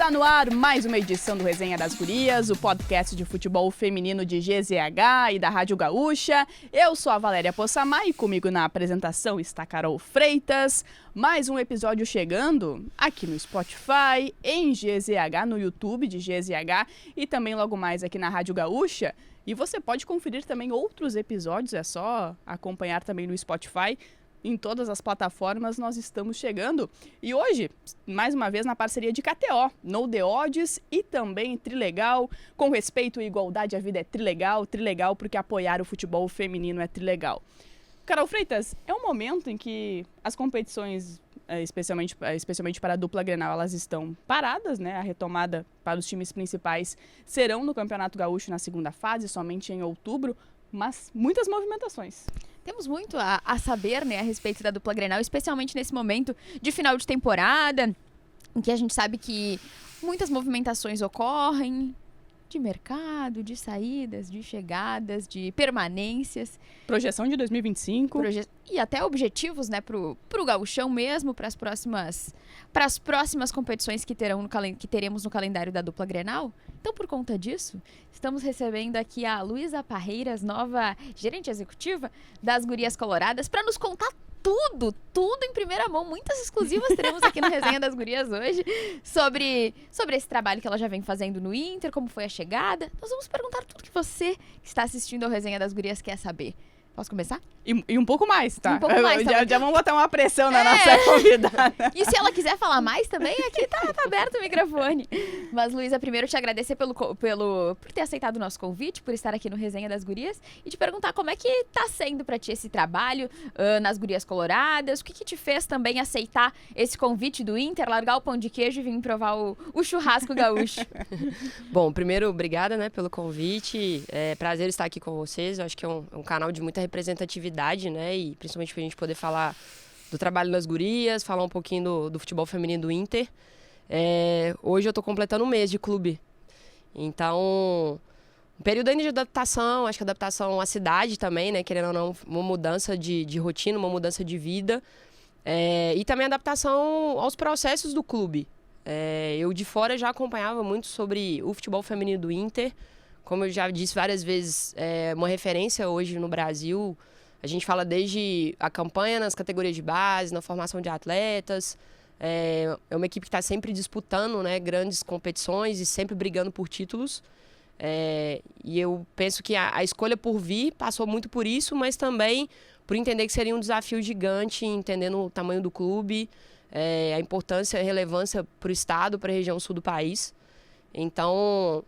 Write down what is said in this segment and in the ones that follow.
Está no ar mais uma edição do Resenha das Gurias, o podcast de futebol feminino de GZH e da Rádio Gaúcha. Eu sou a Valéria Possamá e comigo na apresentação está Carol Freitas. Mais um episódio chegando aqui no Spotify, em GZH, no YouTube de GZH e também logo mais aqui na Rádio Gaúcha. E você pode conferir também outros episódios, é só acompanhar também no Spotify. Em todas as plataformas nós estamos chegando. E hoje, mais uma vez, na parceria de KTO, No The Odds e também Trilegal. Com respeito e igualdade, a vida é trilegal. Trilegal porque apoiar o futebol feminino é trilegal. Carol Freitas, é um momento em que as competições, especialmente para a dupla Grenal, elas estão paradas, né? A retomada para os times principais serão no Campeonato Gaúcho na segunda fase, somente em outubro, mas muitas movimentações. Temos muito a saber, né, a respeito da dupla Grenal, especialmente nesse momento de final de temporada, em que a gente sabe que muitas movimentações ocorrem, de mercado, de saídas, de chegadas, de permanências. Projeção de 2025. E até objetivos, né, pro gauchão mesmo, para as próximas competições que teremos no calendário da dupla Grenal. Então, por conta disso, estamos recebendo aqui a Luísa Parreiras, nova gerente executiva das Gurias Coloradas, para nos contar tudo em primeira mão. Muitas exclusivas teremos aqui no Resenha das Gurias hoje sobre esse trabalho que ela já vem fazendo no Inter, como foi a chegada. Nós vamos perguntar tudo que você que está assistindo ao Resenha das Gurias quer saber. Posso começar? E um pouco mais, tá? Um pouco mais, tá? Já vamos botar uma pressão na nossa convidada. E se ela quiser falar mais também, aqui tá aberto o microfone. Mas, Luísa, primeiro te agradecer por ter aceitado o nosso convite, por estar aqui no Resenha das Gurias e te perguntar como é que tá sendo pra ti esse trabalho nas Gurias Coloradas, o que te fez também aceitar esse convite do Inter, largar o pão de queijo e vir provar o churrasco gaúcho. Bom, primeiro, obrigada, né, pelo convite. É prazer estar aqui com vocês. Eu acho que é um canal de muita representatividade, né, e principalmente pra gente poder falar do trabalho das gurias, falar um pouquinho do futebol feminino do Inter. Hoje eu tô completando um mês de clube, então um período ainda de adaptação, acho que adaptação à cidade também, né, querendo ou não, uma mudança de rotina, uma mudança de vida, e também adaptação aos processos do clube. Eu de fora já acompanhava muito sobre o futebol feminino do Inter. Como eu já disse várias vezes, é uma referência hoje no Brasil. A gente fala desde a campanha nas categorias de base, na formação de atletas. É uma equipe que está sempre disputando, né, grandes competições e sempre brigando por títulos. E eu penso que a escolha por vir passou muito por isso, mas também por entender que seria um desafio gigante, entendendo o tamanho do clube, a importância e a relevância para o estado, para a região sul do país. Então,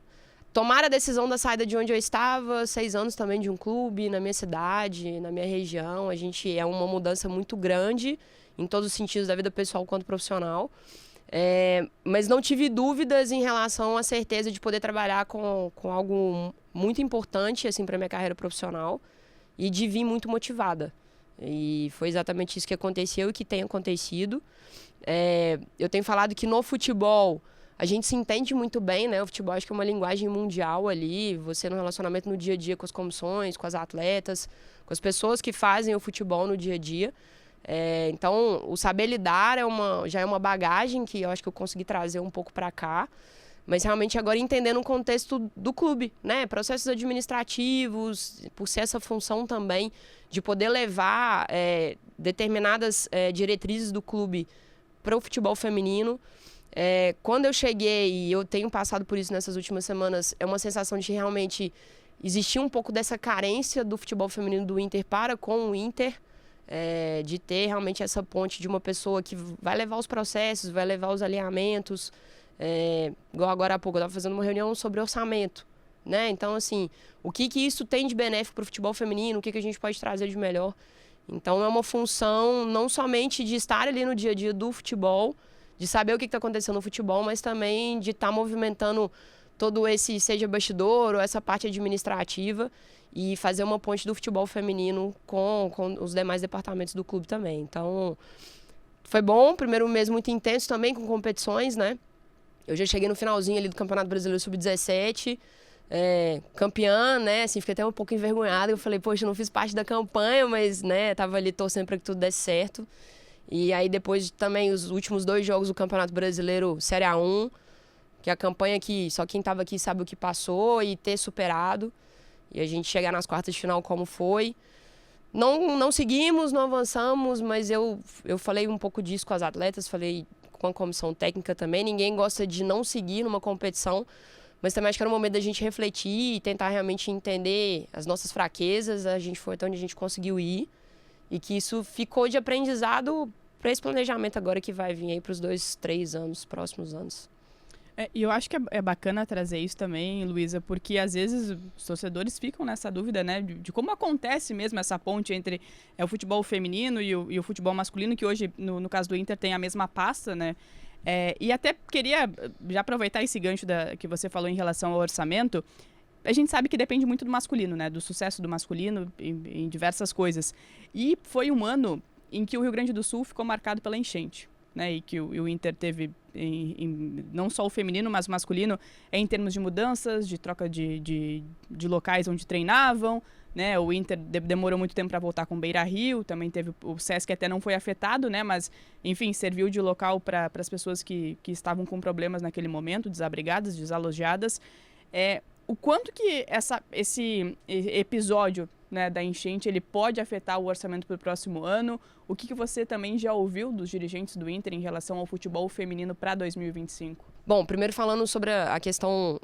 tomar a decisão da saída de onde eu estava, 6 anos também de um clube, na minha cidade, na minha região. A gente é uma mudança muito grande em todos os sentidos da vida pessoal quanto profissional. Mas não tive dúvidas em relação à certeza de poder trabalhar com algo muito importante assim, para a minha carreira profissional e de vir muito motivada. E foi exatamente isso que aconteceu e que tem acontecido. Eu tenho falado que no futebol a gente se entende muito bem, né? O futebol acho que é uma linguagem mundial ali, você no relacionamento no dia a dia com as comissões, com as atletas, com as pessoas que fazem o futebol no dia a dia. Então, o saber lidar já é uma bagagem que eu acho que eu consegui trazer um pouco para cá, mas realmente agora entendendo o contexto do clube, né? Processos administrativos, por ser essa função também de poder levar determinadas diretrizes do clube para o futebol feminino. Quando eu cheguei, e eu tenho passado por isso nessas últimas semanas, é uma sensação de realmente existir um pouco dessa carência do futebol feminino do Inter para com o Inter, de ter realmente essa ponte de uma pessoa que vai levar os processos, vai levar os alinhamentos. Igual agora há pouco, eu estava fazendo uma reunião sobre orçamento, né? Então, assim, o que isso tem de benéfico para o futebol feminino, o que a gente pode trazer de melhor. Então, é uma função não somente de estar ali no dia a dia do futebol, de saber o que está acontecendo no futebol, mas também de estar movimentando todo esse, seja bastidor ou essa parte administrativa, e fazer uma ponte do futebol feminino com os demais departamentos do clube também. Então, foi bom, primeiro mês muito intenso também, com competições, né? Eu já cheguei no finalzinho ali do Campeonato Brasileiro Sub-17, campeã, né? Assim, fiquei até um pouco envergonhada. Eu falei, poxa, eu não fiz parte da campanha, mas, né, tava ali torcendo para que tudo desse certo. E aí depois também os últimos 2 jogos do Campeonato Brasileiro Série A1, que a campanha que só quem estava aqui sabe o que passou e ter superado. E a gente chegar nas quartas de final como foi. Não seguimos, não avançamos, mas eu falei um pouco disso com as atletas, falei com a comissão técnica também. Ninguém gosta de não seguir numa competição, mas também acho que era o momento da gente refletir e tentar realmente entender as nossas fraquezas. A gente foi até onde a gente conseguiu ir e que isso ficou de aprendizado para esse planejamento agora que vai vir aí para os 2, 3 anos, próximos anos. E eu acho que é bacana trazer isso também, Luísa, porque às vezes os torcedores ficam nessa dúvida, né, de como acontece mesmo essa ponte entre o futebol feminino e o futebol masculino, que hoje, no caso do Inter, tem a mesma pasta, né? E até queria já aproveitar esse gancho que você falou em relação ao orçamento. A gente sabe que depende muito do masculino, né, do sucesso do masculino em diversas coisas. E foi um ano em que o Rio Grande do Sul ficou marcado pela enchente, né, e que o Inter teve não só o feminino, mas o masculino, em termos de mudanças, de troca de locais onde treinavam, né? O Inter demorou muito tempo para voltar com o Beira-Rio, também teve o Sesc, até não foi afetado, né? Mas, enfim, serviu de local para as pessoas que estavam com problemas naquele momento, desabrigadas, desalojadas. O quanto que esse episódio, né, da enchente, ele pode afetar o orçamento para o próximo ano? O que você também já ouviu dos dirigentes do Inter em relação ao futebol feminino para 2025? Bom, primeiro falando sobre a questão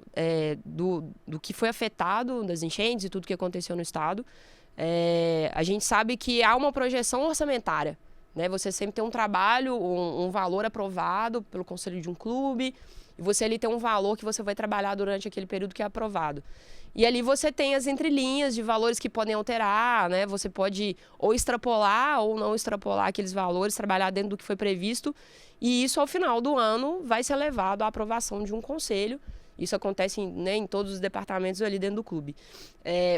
do que foi afetado das enchentes e tudo que aconteceu no estado, a gente sabe que há uma projeção orçamentária, né? Você sempre tem um trabalho, um valor aprovado pelo conselho de um clube, e você ali tem um valor que você vai trabalhar durante aquele período que é aprovado. E ali você tem as entrelinhas de valores que podem alterar, né? Você pode ou extrapolar ou não extrapolar aqueles valores, trabalhar dentro do que foi previsto. E isso, ao final do ano, vai ser levado à aprovação de um conselho. Isso acontece em todos os departamentos ali dentro do clube.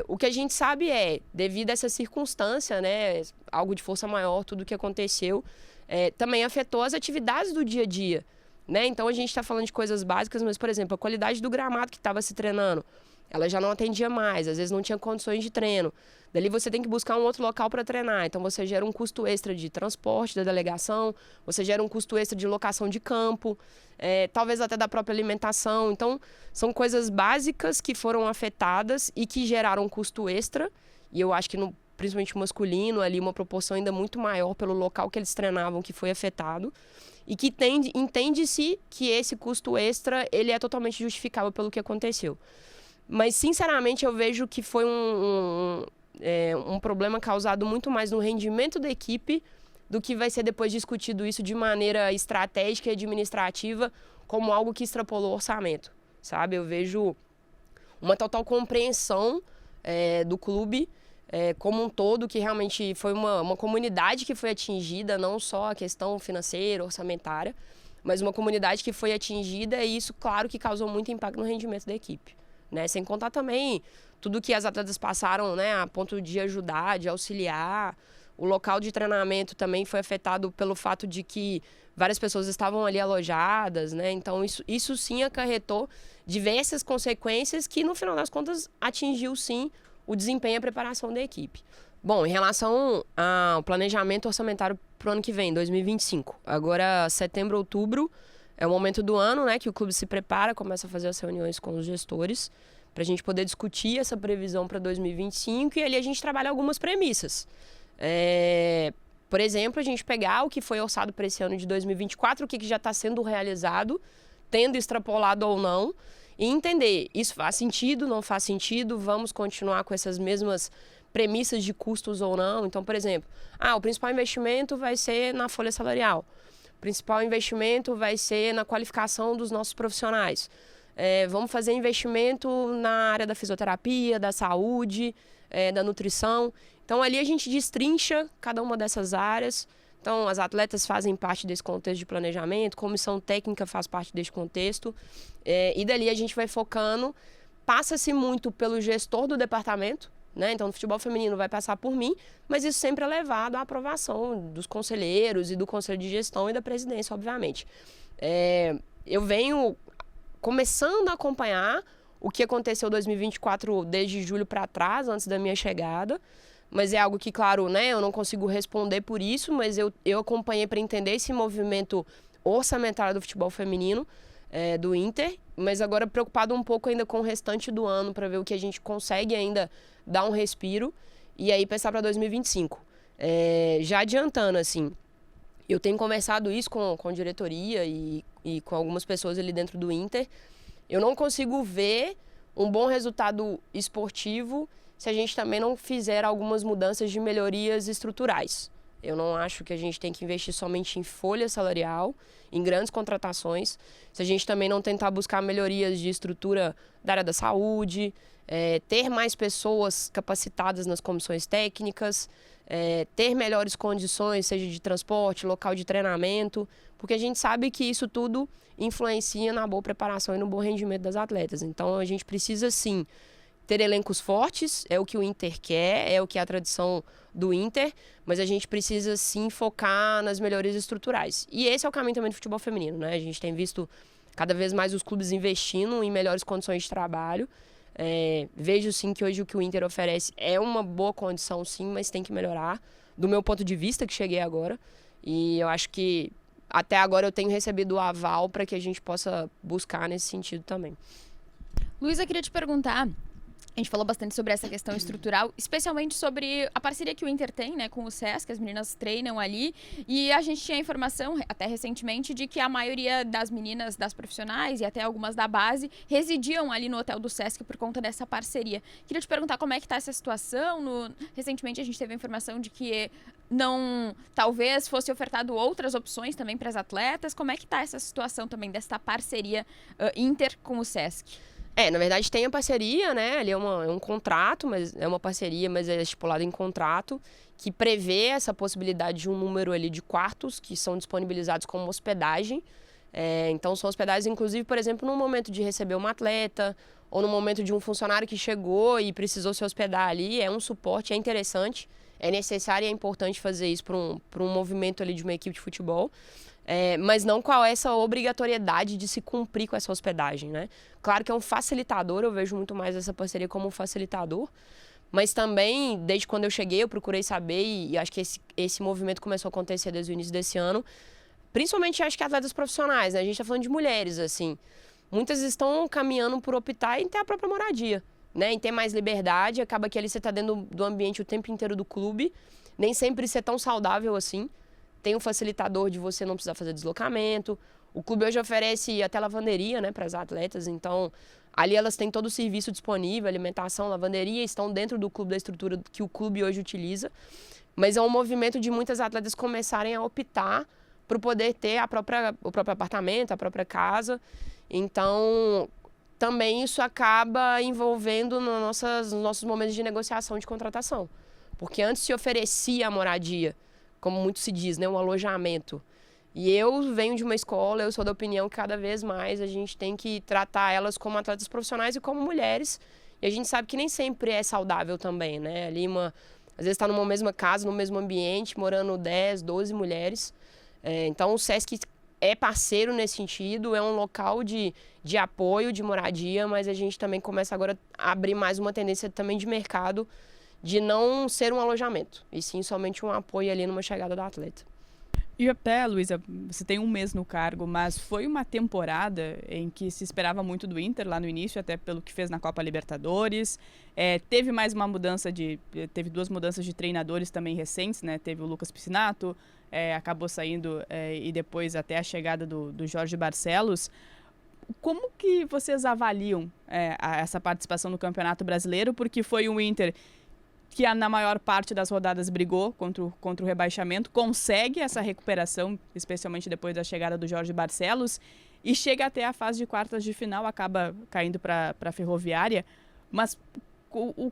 O que a gente sabe devido a essa circunstância, né, algo de força maior, tudo o que aconteceu, também afetou as atividades do dia a dia, né? Então, a gente está falando de coisas básicas, mas, por exemplo, a qualidade do gramado que estava se treinando, ela já não atendia mais, às vezes não tinha condições de treino. Dali você tem que buscar um outro local para treinar. Então você gera um custo extra de transporte da delegação, você gera um custo extra de locação de campo, talvez até da própria alimentação. Então são coisas básicas que foram afetadas e que geraram um custo extra. E eu acho que principalmente masculino, ali uma proporção ainda muito maior pelo local que eles treinavam que foi afetado. E que entende-se que esse custo extra ele é totalmente justificável pelo que aconteceu. Mas, sinceramente, eu vejo que foi um problema causado muito mais no rendimento da equipe do que vai ser depois discutido isso de maneira estratégica e administrativa como algo que extrapolou o orçamento, sabe? Eu vejo uma total compreensão do clube como um todo, que realmente foi uma comunidade que foi atingida, não só a questão financeira, orçamentária, mas uma comunidade que foi atingida e isso, claro, que causou muito impacto no rendimento da equipe. Né? Sem contar também tudo que as atletas passaram, né, a ponto de ajudar, de auxiliar. O local de treinamento também foi afetado pelo fato de que várias pessoas estavam ali alojadas, né? Então isso sim acarretou diversas consequências que no final das contas atingiu sim o desempenho e a preparação da equipe. Bom, em relação ao planejamento orçamentário para o ano que vem, 2025, agora setembro, outubro, é o momento do ano, né, que o clube se prepara, começa a fazer as reuniões com os gestores para a gente poder discutir essa previsão para 2025 e ali a gente trabalha algumas premissas. Por exemplo, a gente pegar o que foi orçado para esse ano de 2024, o que já está sendo realizado, tendo extrapolado ou não, e entender, isso faz sentido, não faz sentido, vamos continuar com essas mesmas premissas de custos ou não. Então, por exemplo, o principal investimento vai ser na folha salarial. O principal investimento vai ser na qualificação dos nossos profissionais. Vamos fazer investimento na área da fisioterapia, da saúde, da nutrição. Então, ali a gente destrincha cada uma dessas áreas. Então, as atletas fazem parte desse contexto de planejamento, comissão técnica faz parte desse contexto. E dali a gente vai focando. Passa-se muito pelo gestor do departamento, né? Então, no futebol feminino vai passar por mim, mas isso sempre é levado à aprovação dos conselheiros e do conselho de gestão e da presidência, obviamente. Eu venho começando a acompanhar o que aconteceu em 2024 desde julho para trás, antes da minha chegada, mas é algo que, claro, né, eu não consigo responder por isso, mas eu acompanhei para entender esse movimento orçamentário do futebol feminino. do Inter, mas agora preocupado um pouco ainda com o restante do ano para ver o que a gente consegue ainda dar um respiro e aí pensar para 2025. Já adiantando, assim, eu tenho conversado isso com diretoria e com algumas pessoas ali dentro do Inter. Eu não consigo ver um bom resultado esportivo se a gente também não fizer algumas mudanças de melhorias estruturais. Eu não acho que a gente tem que investir somente em folha salarial, em grandes contratações, se a gente também não tentar buscar melhorias de estrutura da área da saúde, ter mais pessoas capacitadas nas comissões técnicas, ter melhores condições, seja de transporte, local de treinamento, porque a gente sabe que isso tudo influencia na boa preparação e no bom rendimento das atletas. Então a gente precisa sim ter elencos fortes, é o que o Inter quer, é o que é a tradição do Inter, mas a gente precisa sim focar nas melhorias estruturais. E esse é o caminho também do futebol feminino, né? A gente tem visto cada vez mais os clubes investindo em melhores condições de trabalho. Vejo sim que hoje o que o Inter oferece é uma boa condição sim, mas tem que melhorar, do meu ponto de vista que cheguei agora. E eu acho que até agora eu tenho recebido o aval para que a gente possa buscar nesse sentido também. Luísa, queria te perguntar, a gente falou bastante sobre essa questão estrutural, especialmente sobre a parceria que o Inter tem, né, com o SESC, as meninas treinam ali, e a gente tinha informação, até recentemente, de que a maioria das meninas, das profissionais e até algumas da base, residiam ali no hotel do SESC por conta dessa parceria. Queria te perguntar como é que está essa situação. Recentemente a gente teve a informação de que talvez fosse ofertado outras opções também para as atletas. Como é que está essa situação também dessa parceria Inter com o SESC? Na verdade tem a parceria, né? Ali é um contrato, mas é uma parceria, mas é estipulado em contrato, que prevê essa possibilidade de um número ali de quartos que são disponibilizados como hospedagem. Então são hospedagens, inclusive, por exemplo, no momento de receber uma atleta ou no momento de um funcionário que chegou e precisou se hospedar ali. É um suporte, é interessante, é necessário e é importante fazer isso para um movimento ali de uma equipe de futebol. Mas não com essa obrigatoriedade de se cumprir com essa hospedagem, né? Claro que é um facilitador, eu vejo muito mais essa parceria como um facilitador, mas também, desde quando eu cheguei, eu procurei saber e acho que esse movimento começou a acontecer desde o início desse ano, principalmente acho que atletas profissionais, né? A gente está falando de mulheres, assim. Muitas estão caminhando por optar em ter a própria moradia, né? Em ter mais liberdade, acaba que ali você está dentro do ambiente o tempo inteiro do clube, nem sempre isso é tão saudável assim. Tem um facilitador de você não precisar fazer deslocamento. O clube hoje oferece até lavanderia, né, para as atletas. Então, ali elas têm todo o serviço disponível, alimentação, lavanderia, estão dentro do clube, da estrutura que o clube hoje utiliza. Mas é um movimento de muitas atletas começarem a optar por poder ter o próprio apartamento, a própria casa. Então, também isso acaba envolvendo nos nossos momentos de negociação de contratação. Porque antes se oferecia a moradia, como muito se diz, né, um alojamento. E eu venho de uma escola, eu sou da opinião que cada vez mais a gente tem que tratar elas como atletas profissionais e como mulheres. E a gente sabe que nem sempre é saudável também, né? Ali às vezes está numa mesma casa, no mesmo ambiente, morando 10, 12 mulheres. Então o SESC é parceiro nesse sentido, é um local de apoio, de moradia, mas a gente também começa agora a abrir mais uma tendência também de mercado, de não ser um alojamento, e sim somente um apoio ali numa chegada da atleta. E até, Luísa, você tem um mês no cargo, mas foi uma temporada em que se esperava muito do Inter lá no início, até pelo que fez na Copa Libertadores. Teve mais uma mudança teve 2 mudanças de treinadores também recentes, né? Teve o Lucas Piscinato, acabou saindo, e depois até a chegada do Jorge Barcelos. Como que vocês avaliam essa participação no Campeonato Brasileiro? Porque foi um Inter que na maior parte das rodadas brigou contra o rebaixamento, consegue essa recuperação, especialmente depois da chegada do Jorge Barcelos, e chega até a fase de quartas de final, acaba caindo para a Ferroviária. Mas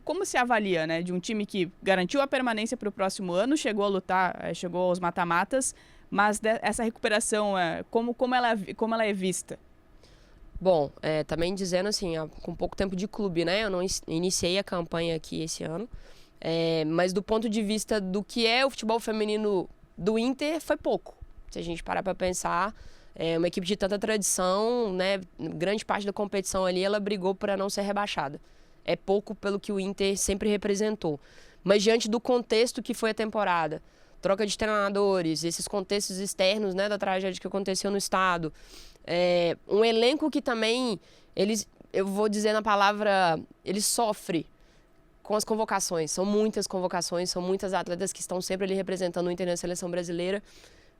como se avalia, né, de um time que garantiu a permanência para o próximo ano, chegou a lutar, chegou aos mata-matas, mas essa recuperação, como ela é vista? Bom, também dizendo assim, com pouco tempo de clube, né, eu não iniciei a campanha aqui esse ano, mas do ponto de vista do que é o futebol feminino do Inter, foi pouco. Se a gente parar para pensar, uma equipe de tanta tradição, né, grande parte da competição ali, ela brigou para não ser rebaixada. É pouco pelo que o Inter sempre representou. Mas diante do contexto que foi a temporada, troca de treinadores, esses contextos externos, né, da tragédia que aconteceu no estado, Um elenco que também, eu vou dizer na palavra, ele sofre com as convocações. São muitas convocações, são muitas atletas que estão sempre ali representando o Inter na seleção brasileira,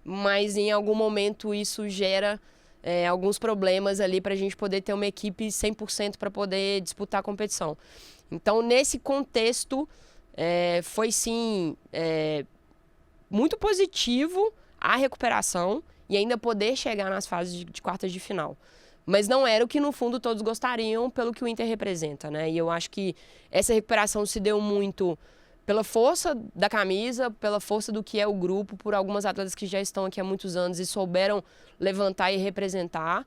mas em algum momento isso gera alguns problemas ali para a gente poder ter uma equipe 100% para poder disputar a competição. Então, nesse contexto, foi sim muito positivo a recuperação e ainda poder chegar nas fases de quartas de final. Mas não era o que, no fundo, todos gostariam pelo que o Inter representa, né? E eu acho que essa recuperação se deu muito pela força da camisa, pela força do que é o grupo, por algumas atletas que já estão aqui há muitos anos e souberam levantar e representar,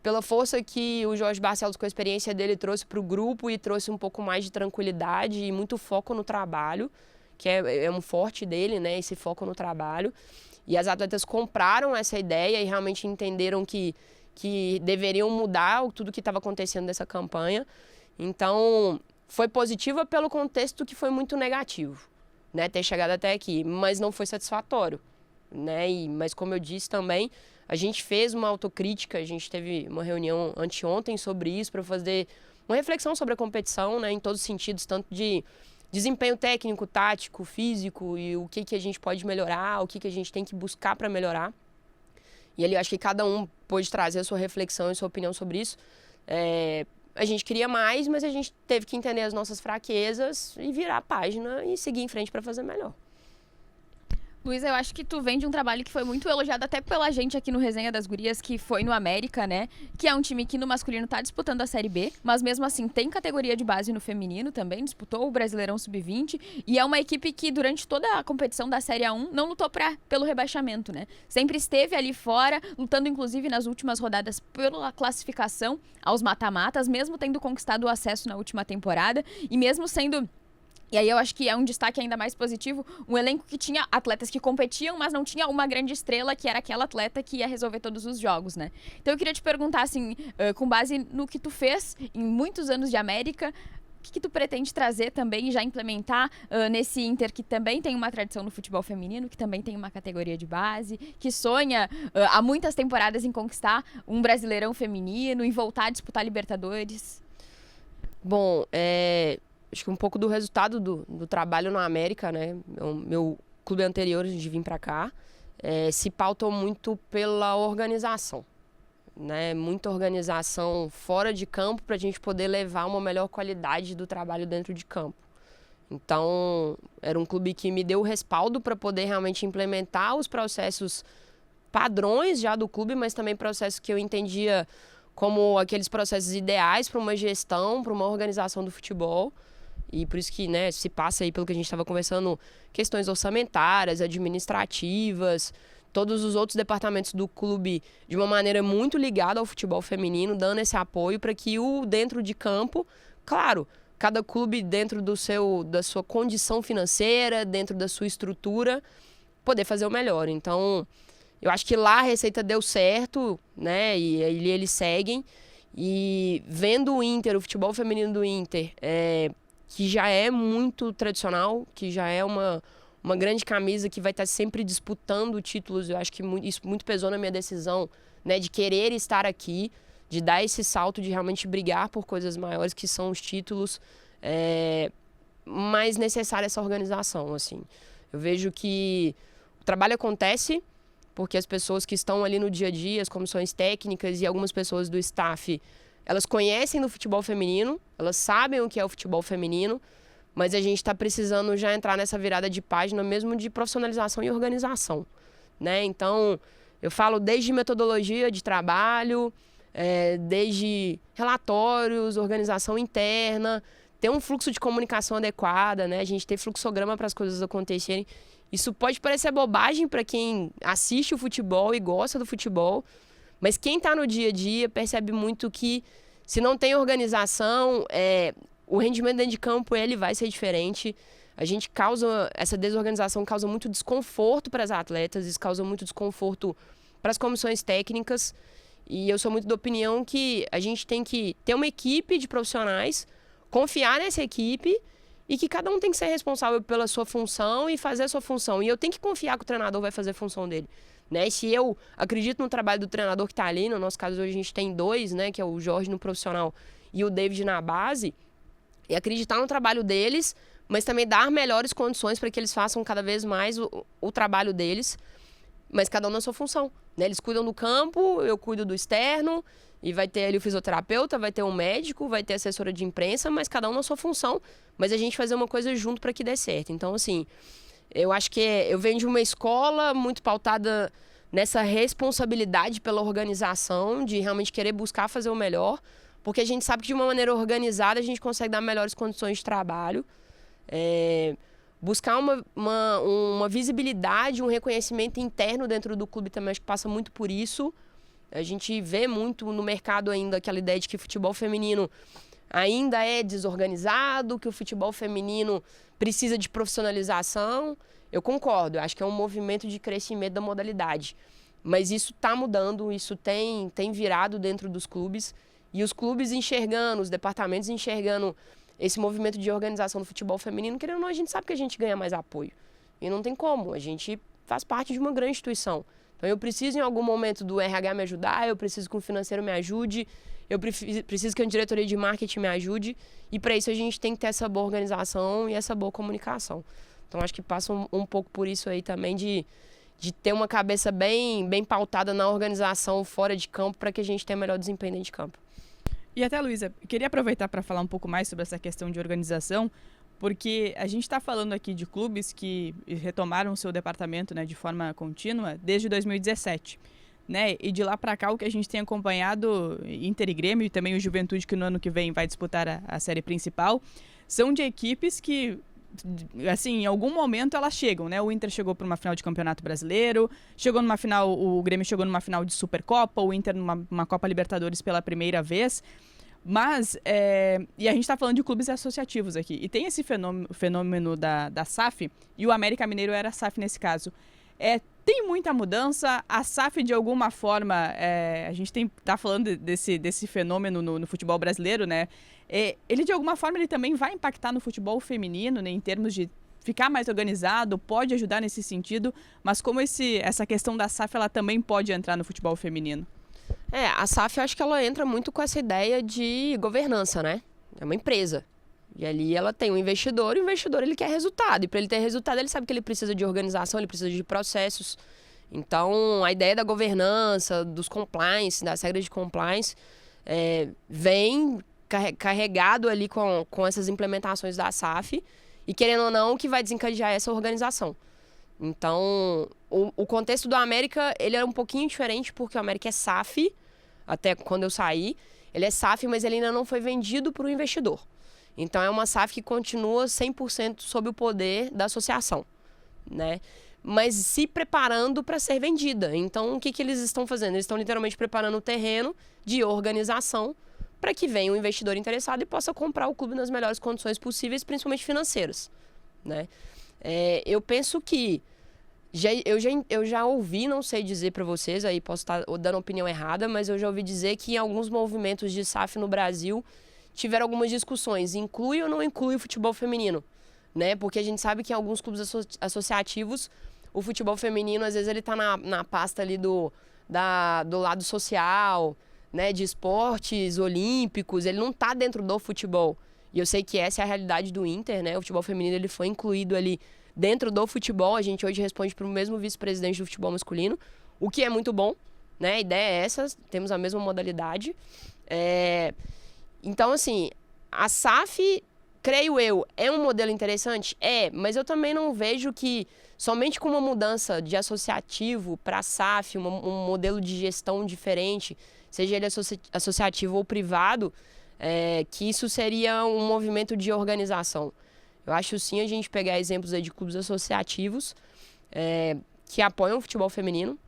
pela força que o Jorge Barcelos, com a experiência dele, trouxe para o grupo e trouxe um pouco mais de tranquilidade e muito foco no trabalho, que é um forte dele, né? Esse foco no trabalho. E as atletas compraram essa ideia e realmente entenderam que deveriam mudar tudo que estava acontecendo nessa campanha. Então, foi positiva pelo contexto que foi muito negativo, né, ter chegado até aqui, mas não foi satisfatório, né? Mas como eu disse também, a gente fez uma autocrítica, a gente teve uma reunião anteontem sobre isso para fazer uma reflexão sobre a competição, né, em todos os sentidos, tanto de desempenho técnico, tático, físico e o que a gente pode melhorar, o que a gente tem que buscar para melhorar. E ali eu acho que cada um pôde trazer a sua reflexão e sua opinião sobre isso. A gente queria mais, mas a gente teve que entender as nossas fraquezas e virar a página e seguir em frente para fazer melhor. Luísa, eu acho que tu vem de um trabalho que foi muito elogiado até pela gente aqui no Resenha das Gurias, que foi no América, né? Que é um time que no masculino tá disputando a Série B, mas mesmo assim tem categoria de base no feminino também, disputou o Brasileirão Sub-20 e é uma equipe que durante toda a competição da Série A1 não lutou pelo rebaixamento, né? Sempre esteve ali fora, lutando inclusive nas últimas rodadas pela classificação aos mata-matas, mesmo tendo conquistado o acesso na última temporada e mesmo sendo... E aí eu acho que é um destaque ainda mais positivo, um elenco que tinha atletas que competiam, mas não tinha uma grande estrela, que era aquela atleta que ia resolver todos os jogos, né? Então eu queria te perguntar, assim, com base no que tu fez em muitos anos de América, o que tu pretende trazer também e já implementar nesse Inter, que também tem uma tradição no futebol feminino, que também tem uma categoria de base, que sonha há muitas temporadas em conquistar um Brasileirão feminino, em voltar a disputar Libertadores? Bom, acho que um pouco do resultado do trabalho na América, né? Meu clube anterior, antes de vir para cá, se pautou muito pela organização, né? Muita organização fora de campo para a gente poder levar uma melhor qualidade do trabalho dentro de campo. Então, era um clube que me deu o respaldo para poder realmente implementar os processos padrões já do clube, mas também processos que eu entendia como aqueles processos ideais para uma gestão, para uma organização do futebol. E por isso que, né, se passa aí pelo que a gente estava conversando, questões orçamentárias, administrativas, todos os outros departamentos do clube de uma maneira muito ligada ao futebol feminino, dando esse apoio para que o dentro de campo, claro, cada clube dentro da sua condição financeira, dentro da sua estrutura, poder fazer o melhor. Então, eu acho que lá a receita deu certo, né, e aí eles seguem. E vendo o Inter, o futebol feminino do Inter, que já é muito tradicional, que já é uma grande camisa que vai estar sempre disputando títulos. Eu acho que isso muito pesou na minha decisão, né, de querer estar aqui, de dar esse salto, de realmente brigar por coisas maiores, que são os títulos, mais necessária essa organização, assim. Eu vejo que o trabalho acontece porque as pessoas que estão ali no dia a dia, as comissões técnicas e algumas pessoas do staff, elas conhecem do futebol feminino, elas sabem o que é o futebol feminino, mas a gente está precisando já entrar nessa virada de página mesmo de profissionalização e organização, né? Então, eu falo desde metodologia de trabalho, desde relatórios, organização interna, ter um fluxo de comunicação adequada, né? A gente ter fluxograma para as coisas acontecerem. Isso pode parecer bobagem para quem assiste o futebol e gosta do futebol, mas quem está no dia a dia percebe muito que se não tem organização, o rendimento dentro de campo ele vai ser diferente. Essa desorganização causa muito desconforto para as atletas, isso causa muito desconforto para as comissões técnicas. E eu sou muito da opinião que a gente tem que ter uma equipe de profissionais, confiar nessa equipe e que cada um tem que ser responsável pela sua função e fazer a sua função. E eu tenho que confiar que o treinador vai fazer a função dele. né? Se eu acredito no trabalho do treinador que está ali, no nosso caso hoje a gente tem 2, né? Que é o Jorge no profissional e o David na base, e acreditar no trabalho deles, mas também dar melhores condições para que eles façam cada vez mais o trabalho deles, mas cada um na sua função, né? Eles cuidam do campo, eu cuido do externo, e vai ter ali o fisioterapeuta, vai ter um médico, vai ter assessora de imprensa, mas cada um na sua função, mas a gente fazer uma coisa junto para que dê certo. Então, assim, eu acho que eu venho de uma escola muito pautada nessa responsabilidade pela organização, de realmente querer buscar fazer o melhor, porque a gente sabe que de uma maneira organizada a gente consegue dar melhores condições de trabalho, buscar uma visibilidade, um reconhecimento interno dentro do clube também, acho que passa muito por isso. A gente vê muito no mercado ainda aquela ideia de que o futebol feminino ainda é desorganizado, que o futebol feminino precisa de profissionalização. Eu concordo, eu acho que é um movimento de crescimento da modalidade. Mas isso está mudando, isso tem virado dentro dos clubes. E os clubes enxergando, os departamentos enxergando esse movimento de organização do futebol feminino, querendo ou não, a gente sabe que a gente ganha mais apoio. E não tem como, a gente faz parte de uma grande instituição. Então eu preciso em algum momento do RH me ajudar, eu preciso que o financeiro me ajude, eu preciso que a diretoria de marketing me ajude, e para isso a gente tem que ter essa boa organização e essa boa comunicação. Então acho que passa um pouco por isso aí também de ter uma cabeça bem pautada na organização fora de campo para que a gente tenha melhor desempenho dentro de campo. E até, Luísa, queria aproveitar para falar um pouco mais sobre essa questão de organização, porque a gente está falando aqui de clubes que retomaram o seu departamento, né, de forma contínua desde 2017. Né? E de lá para cá, o que a gente tem acompanhado, Inter e Grêmio, e também o Juventude, que no ano que vem vai disputar a série principal, são de equipes que, assim, em algum momento elas chegam, né? O Inter chegou para uma final de Campeonato Brasileiro, chegou numa final, o Grêmio chegou numa final de Supercopa, o Inter numa Copa Libertadores pela primeira vez. Mas, e a gente está falando de clubes associativos aqui, e tem esse fenômeno da SAF, e o América Mineiro era a SAF nesse caso. Tem muita mudança, a SAF de alguma forma, a gente está falando desse fenômeno no futebol brasileiro, né? Ele de alguma forma ele também vai impactar no futebol feminino, né, em termos de ficar mais organizado, pode ajudar nesse sentido, mas como essa questão da SAF ela também pode entrar no futebol feminino? A SAF, eu acho que ela entra muito com essa ideia de governança, né? É uma empresa. E ali ela tem um investidor, e o investidor ele quer resultado. E para ele ter resultado, ele sabe que ele precisa de organização, ele precisa de processos. Então, a ideia da governança, dos compliance, das regras de compliance, vem carregado ali com essas implementações da SAF. E querendo ou não, que vai desencadear essa organização. Então, o contexto do América, ele era um pouquinho diferente, porque o América é SAF, até quando eu saí. Ele é SAF, mas ele ainda não foi vendido para o investidor. Então, é uma SAF que continua 100% sob o poder da associação, né? Mas se preparando para ser vendida. Então, o que eles estão fazendo? Eles estão literalmente preparando o terreno de organização para que venha um investidor interessado e possa comprar o clube nas melhores condições possíveis, principalmente financeiras, né? Eu penso que eu já ouvi, não sei dizer para vocês, aí posso estar dando opinião errada, mas eu já ouvi dizer que em alguns movimentos de SAF no Brasil tiveram algumas discussões, inclui ou não inclui o futebol feminino, né? Porque a gente sabe que em alguns clubes associativos o futebol feminino, às vezes, ele tá na pasta ali do lado social, né? De esportes olímpicos, ele não tá dentro do futebol. E eu sei que essa é a realidade do Inter, né? O futebol feminino ele foi incluído ali dentro do futebol. A gente hoje responde para o mesmo vice-presidente do futebol masculino, o que é muito bom, né? A ideia é essa, temos a mesma modalidade. Então, assim, a SAF, creio eu, é um modelo interessante? Mas eu também não vejo que somente com uma mudança de associativo para SAF, um modelo de gestão diferente, seja ele associativo ou privado, que isso seria um movimento de organização. Eu acho sim a gente pegar exemplos aí de clubes associativos que apoiam o futebol feminino,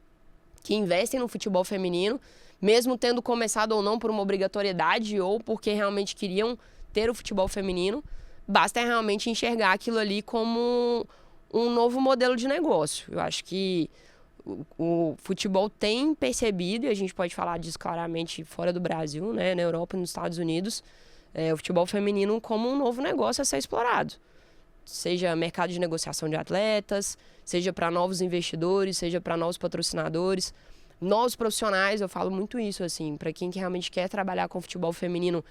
que investem no futebol feminino, mesmo tendo começado ou não por uma obrigatoriedade ou porque realmente queriam ter o futebol feminino, basta realmente enxergar aquilo ali como um novo modelo de negócio. Eu acho que o futebol tem percebido, e a gente pode falar disso claramente fora do Brasil, né, na Europa e nos Estados Unidos, o futebol feminino como um novo negócio a ser explorado. seja mercado de negociação de atletas, seja para novos investidores, seja para novos patrocinadores, novos profissionais. Eu falo muito isso, assim, para quem que realmente quer trabalhar com futebol feminino,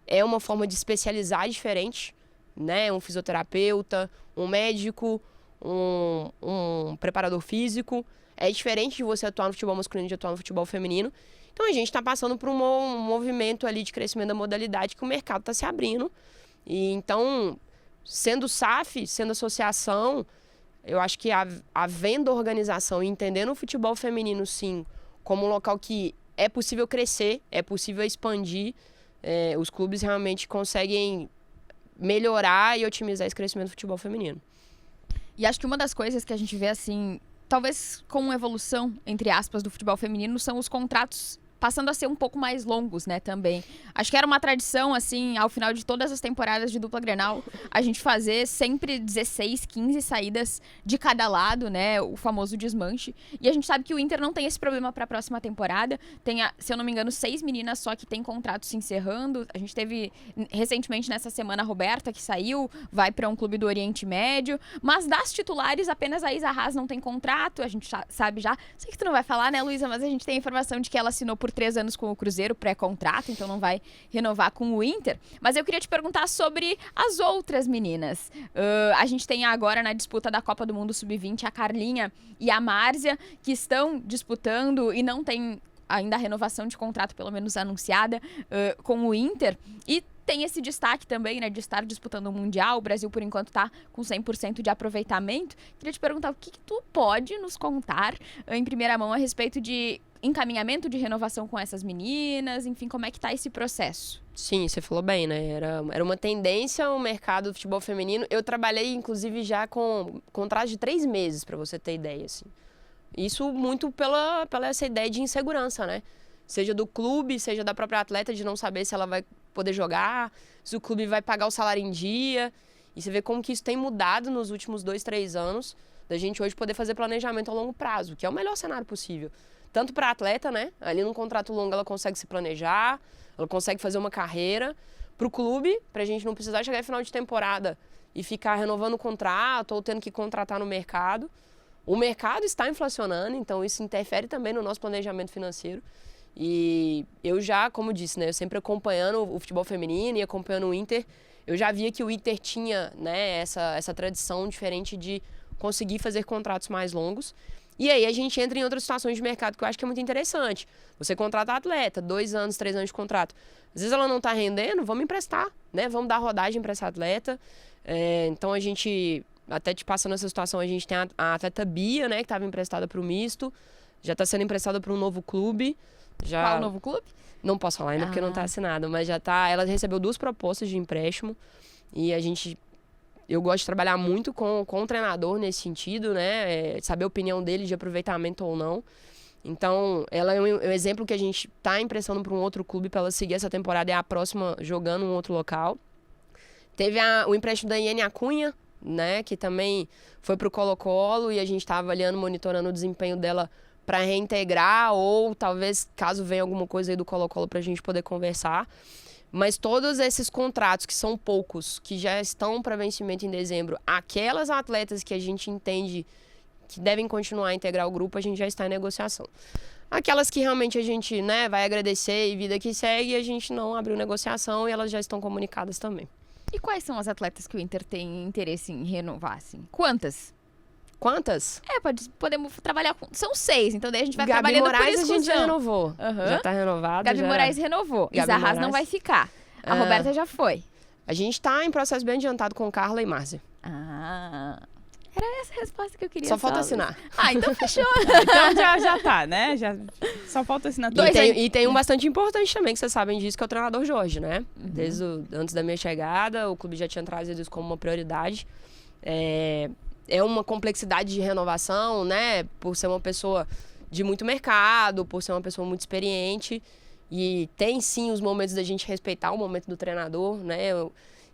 é uma forma de especializar diferente, né? Um fisioterapeuta, um médico, um preparador físico. É diferente de você atuar no futebol masculino e de atuar no futebol feminino. Então a gente está passando por um movimento ali de crescimento da modalidade que o mercado está se abrindo. E então, sendo SAF, sendo associação, eu acho que havendo organização e entendendo o futebol feminino, sim, como um local que é possível crescer, é possível expandir, os clubes realmente conseguem melhorar e otimizar esse crescimento do futebol feminino. E acho que uma das coisas que a gente vê, assim, talvez com evolução, entre aspas, do futebol feminino, são os contratos passando a ser um pouco mais longos, né, também. Acho que era uma tradição, assim, ao final de todas as temporadas de dupla Grenal, a gente fazer sempre 16, 15 saídas de cada lado, né, o famoso desmanche. E a gente sabe que o Inter não tem esse problema para a próxima temporada. Tem, se eu não me engano, 6 meninas só que tem contrato se encerrando. A gente teve, recentemente, nessa semana, a Roberta, que saiu, vai para um clube do Oriente Médio. Mas das titulares, apenas a Isa Haas não tem contrato, a gente sabe já. Sei que tu não vai falar, né, Luísa, mas a gente tem a informação de que ela assinou por 3 anos com o Cruzeiro, pré-contrato, então não vai renovar com o Inter. Mas eu queria te perguntar sobre as outras meninas. A gente tem agora na disputa da Copa do Mundo Sub-20 a Carlinha e a Márzia, que estão disputando e não tem ainda a renovação de contrato, pelo menos anunciada, com o Inter. E tem esse destaque também, né, de estar disputando o Mundial. O Brasil, por enquanto, está com 100% de aproveitamento. Queria te perguntar o que tu pode nos contar em primeira mão a respeito de encaminhamento de renovação com essas meninas, enfim, como é que tá esse processo? Sim, você falou bem, né? Era uma tendência o mercado do futebol feminino. Eu trabalhei, inclusive, já com contrato de 3 meses, para você ter ideia, assim. Isso muito pela essa ideia de insegurança, né? Seja do clube, seja da própria atleta, de não saber se ela vai poder jogar, se o clube vai pagar o salário em dia. E você vê como que isso tem mudado nos últimos 2, 3 anos, da gente hoje poder fazer planejamento a longo prazo, que é o melhor cenário possível. Tanto para a atleta, né? Ali num contrato longo ela consegue se planejar, ela consegue fazer uma carreira. Para o clube, para a gente não precisar chegar em final de temporada e ficar renovando o contrato ou tendo que contratar no mercado. O mercado está inflacionando, então isso interfere também no nosso planejamento financeiro. E eu já, como disse, né? Eu sempre acompanhando o futebol feminino e acompanhando o Inter, eu já via que o Inter tinha, né, essa tradição diferente de conseguir fazer contratos mais longos. E aí a gente entra em outras situações de mercado que eu acho que é muito interessante. Você contrata a atleta, 2 anos, 3 anos de contrato. Às vezes ela não está rendendo, vamos emprestar, né? Vamos dar rodagem para essa atleta. Então a gente, até te passando essa situação, a gente tem a atleta Bia, né? Que estava emprestada para o misto. Já está sendo emprestada para um novo clube. Qual novo clube? Não posso falar ainda porque não está assinado, mas já está. Ela recebeu 2 propostas de empréstimo e eu gosto de trabalhar muito com o treinador nesse sentido, né? Saber a opinião dele de aproveitamento ou não. Então, ela é um exemplo que a gente está emprestando para um outro clube para ela seguir essa temporada e a próxima jogando em um outro local. Teve o empréstimo da Iene Acunha, né? Que também foi para o Colo-Colo e a gente está avaliando, monitorando o desempenho dela para reintegrar ou talvez, caso venha alguma coisa aí do Colo-Colo, para a gente poder conversar. Mas todos esses contratos, que são poucos, que já estão para vencimento em dezembro, aquelas atletas que a gente entende que devem continuar a integrar o grupo, a gente já está em negociação. Aquelas que realmente a gente, né, vai agradecer e vida que segue, a gente não abriu negociação e elas já estão comunicadas também. E quais são as atletas que o Inter tem interesse em renovar, assim? Quantas? Quantas? Podemos trabalhar com... São 6, então daí a gente vai Gabi trabalhando Moraes por exclusão. a gente já renovou. Já tá renovado. Gabi Moraes renovou. Isa Haas não vai ficar. A Roberta já foi. A gente tá em processo bem adiantado com Carla e Márcia. Era essa a resposta que eu queria. Só falta assinar. Então fechou. Então já tá, né? Só falta assinar. E tem um bastante importante também, que vocês sabem disso, que é o treinador Jorge, né? Desde antes da minha chegada, o clube já tinha trazido isso como uma prioridade. É uma complexidade de renovação, né? Por ser uma pessoa de muito mercado, por ser uma pessoa muito experiente. E tem, sim, os momentos da gente respeitar o momento do treinador, né?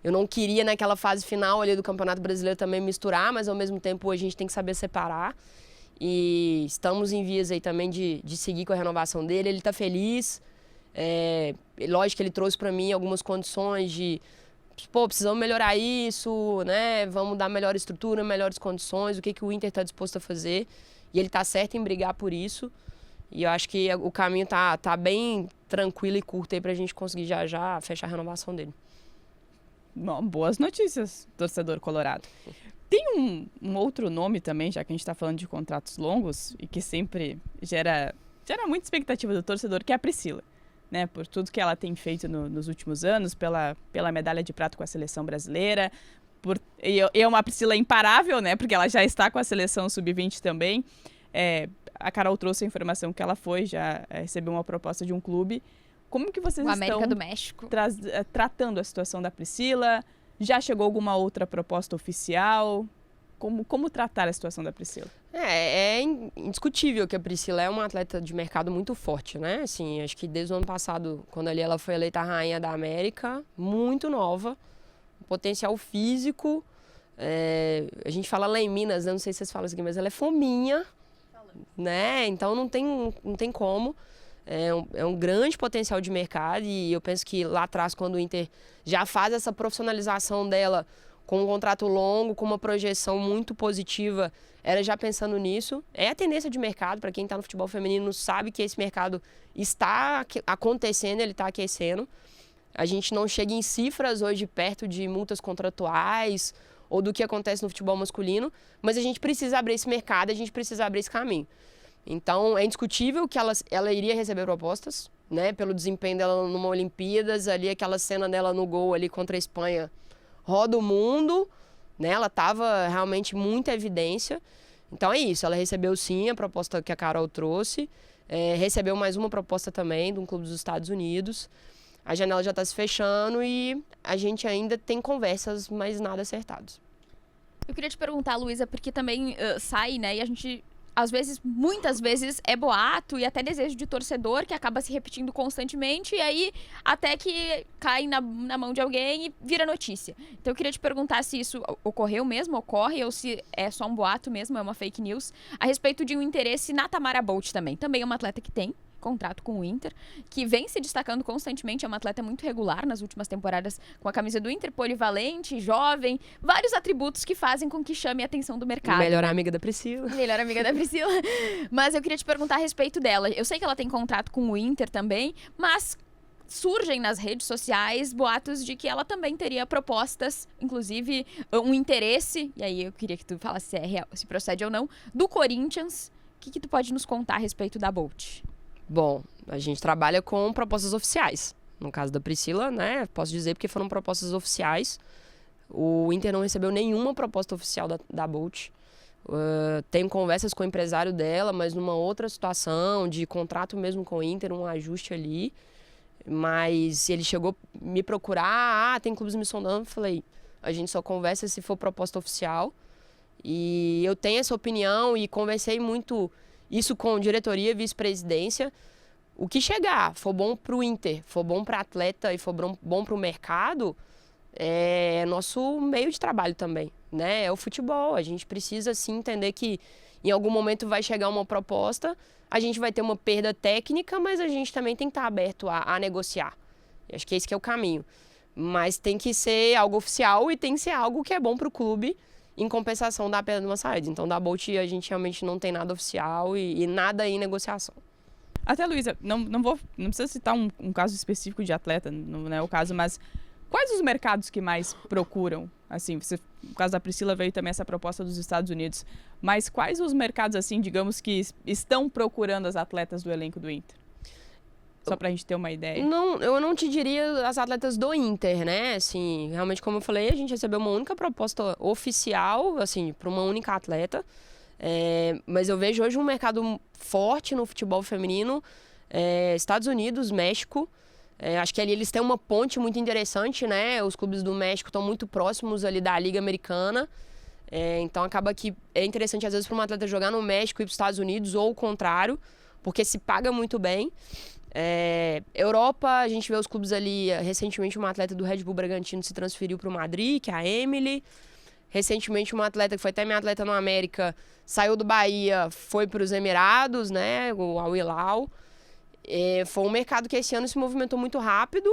Eu não queria, naquela fase final ali do Campeonato Brasileiro, também misturar, mas, ao mesmo tempo, a gente tem que saber separar. E estamos em vias aí também de seguir com a renovação dele. Ele está feliz. Lógico que ele trouxe para mim algumas condições de pô, precisamos melhorar isso, né? Vamos dar melhor estrutura, melhores condições, o que o Inter está disposto a fazer. E ele está certo em brigar por isso. E eu acho que o caminho tá bem tranquilo e curto aí pra gente conseguir já fechar a renovação dele. Bom, boas notícias, torcedor colorado. Tem um outro nome também, já que a gente está falando de contratos longos e que sempre gera muita expectativa do torcedor, que é a Priscila, né? Por tudo que ela tem feito nos últimos anos, pela medalha de prata com a seleção brasileira. E é uma Priscila imparável, né? Porque ela já está com a seleção sub-20 também. A Carol trouxe a informação que ela já recebeu uma proposta de um clube. Como que vocês América estão do México. Tratando a situação da Priscila? Já chegou alguma outra proposta oficial? Como tratar a situação da Priscila? É indiscutível que a Priscila é uma atleta de mercado muito forte, né? Assim, acho que desde o ano passado, quando ali ela foi eleita a rainha da América, muito nova, potencial físico. A gente fala lá em Minas, eu não sei se vocês falam isso aqui, mas ela é fominha, né? Então não tem como. É um grande potencial de mercado e eu penso que lá atrás, quando o Inter já faz essa profissionalização dela com um contrato longo, com uma projeção muito positiva, era já pensando nisso. É a tendência de mercado, para quem está no futebol feminino sabe que esse mercado está acontecendo, ele está aquecendo. A gente não chega em cifras hoje perto de multas contratuais ou do que acontece no futebol masculino, mas a gente precisa abrir esse mercado, a gente precisa abrir esse caminho. Então, é indiscutível que ela iria receber propostas, né? Pelo desempenho dela numa Olimpíadas, ali aquela cena dela no gol ali contra a Espanha, roda o mundo, né? Ela estava realmente muita evidência. Então é isso, ela recebeu sim a proposta que a Carol trouxe, recebeu mais uma proposta também de um clube dos Estados Unidos. A janela já está se fechando e a gente ainda tem conversas, mas nada acertados. Eu queria te perguntar, Luísa, porque também sai, né? E a gente, às vezes, muitas vezes, é boato e até desejo de torcedor que acaba se repetindo constantemente e aí até que cai na mão de alguém e vira notícia. Então eu queria te perguntar se isso ocorreu mesmo, ocorre, ou se é só um boato mesmo, é uma fake news, a respeito de um interesse na Tamara Bolt também. Também é uma atleta que tem contrato com o Inter, que vem se destacando constantemente, é uma atleta muito regular nas últimas temporadas com a camisa do Inter, polivalente, jovem, vários atributos que fazem com que chame a atenção do mercado. Melhor amiga da Priscila. Melhor amiga da Priscila. Mas eu queria te perguntar a respeito dela. Eu sei que ela tem contrato com o Inter também, mas surgem nas redes sociais boatos de que ela também teria propostas, inclusive um interesse, e aí eu queria que tu falasse se é real, se procede ou não, do Corinthians. O que tu pode nos contar a respeito da Bolt? Bom, a gente trabalha com propostas oficiais. No caso da Priscila, né, posso dizer porque foram propostas oficiais. O Inter não recebeu nenhuma proposta oficial da Bolt. Tenho conversas com o empresário dela, mas numa outra situação, de contrato mesmo com o Inter, um ajuste ali. Mas ele chegou a me procurar, tem clubes me sondando, falei, a gente só conversa se for proposta oficial. E eu tenho essa opinião e conversei muito isso com diretoria, vice-presidência. O que chegar, for bom para o Inter, for bom para atleta e for bom para o mercado, é nosso meio de trabalho também, né? É o futebol. A gente precisa sim entender que em algum momento vai chegar uma proposta, a gente vai ter uma perda técnica, mas a gente também tem que estar aberto a negociar. E acho que esse que é o caminho. Mas tem que ser algo oficial e tem que ser algo que é bom para o clube, em compensação da perda de uma saída. Então, da Bolt, a gente realmente não tem nada oficial e nada em negociação. Até, Luísa, não precisa citar um caso específico de atleta, não é o caso, mas quais os mercados que mais procuram? Assim, no caso da Priscila veio também essa proposta dos Estados Unidos, mas quais os mercados, assim, digamos, que estão procurando as atletas do elenco do Inter? Só pra gente ter uma ideia. Não, eu não te diria as atletas do Inter, né? Assim, realmente, como eu falei, a gente recebeu uma única proposta oficial, assim, para uma única atleta. Mas eu vejo hoje um mercado forte no futebol feminino. Estados Unidos, México. Acho que ali eles têm uma ponte muito interessante, né? Os clubes do México estão muito próximos ali da Liga Americana. Então acaba que é interessante, às vezes, para uma atleta jogar no México e para os Estados Unidos, ou o contrário, porque se paga muito bem. Europa, a gente vê os clubes ali. Recentemente, uma atleta do Red Bull Bragantino se transferiu para o Madrid, que é a Emily. Recentemente, uma atleta que foi até minha atleta no América saiu do Bahia, foi para os Emirados, né? O Al Hilal. Foi um mercado que esse ano se movimentou muito rápido.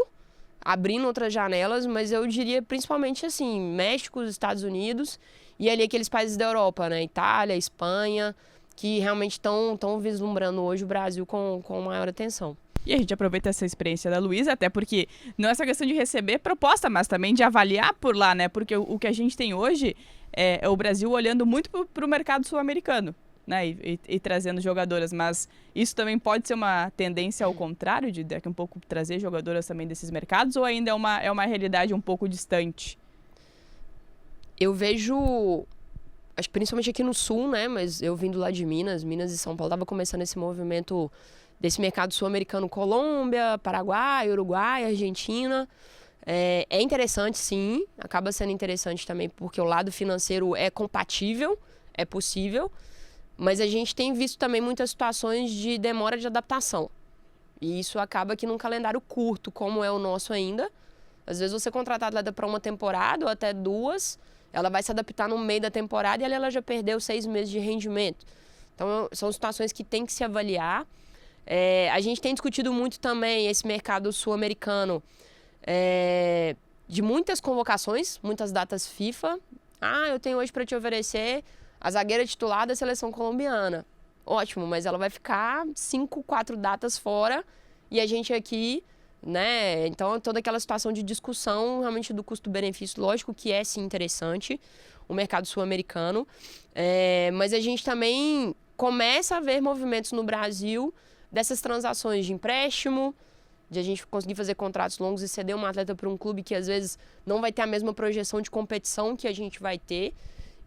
abrindo outras janelas, mas eu diria principalmente assim, México, Estados Unidos e ali aqueles países da Europa, né? Itália, Espanha, que realmente estão vislumbrando hoje o Brasil com maior atenção. E a gente aproveita essa experiência da Luísa, até porque não é só questão de receber proposta, mas também de avaliar por lá, né? Porque o que a gente tem hoje é o Brasil olhando muito para o mercado sul-americano, né? E trazendo jogadoras, mas isso também pode ser uma tendência ao contrário, de daqui a um pouco trazer jogadoras também desses mercados, ou ainda é uma realidade um pouco distante? Eu vejo, acho que principalmente aqui no Sul, né? Mas eu vindo lá de Minas e São Paulo, estava começando esse movimento desse mercado sul-americano, Colômbia, Paraguai, Uruguai, Argentina. É interessante, sim. Acaba sendo interessante também porque o lado financeiro é compatível, é possível. Mas a gente tem visto também muitas situações de demora de adaptação. E isso acaba que num calendário curto, como é o nosso ainda, às vezes você contrata a atleta para uma temporada ou até 2, ela vai se adaptar no meio da temporada e ali ela já perdeu 6 meses de rendimento. Então, são situações que tem que se avaliar. A gente tem discutido muito também esse mercado sul-americano de muitas convocações, muitas datas FIFA. Eu tenho hoje para te oferecer a zagueira titular da seleção colombiana. Ótimo, mas ela vai ficar 5, 4 datas fora e a gente aqui, né? Então, toda aquela situação de discussão realmente do custo-benefício, lógico que é sim interessante o mercado sul-americano, mas a gente também começa a ver movimentos no Brasil dessas transações de empréstimo, de a gente conseguir fazer contratos longos e ceder uma atleta para um clube que às vezes não vai ter a mesma projeção de competição que a gente vai ter.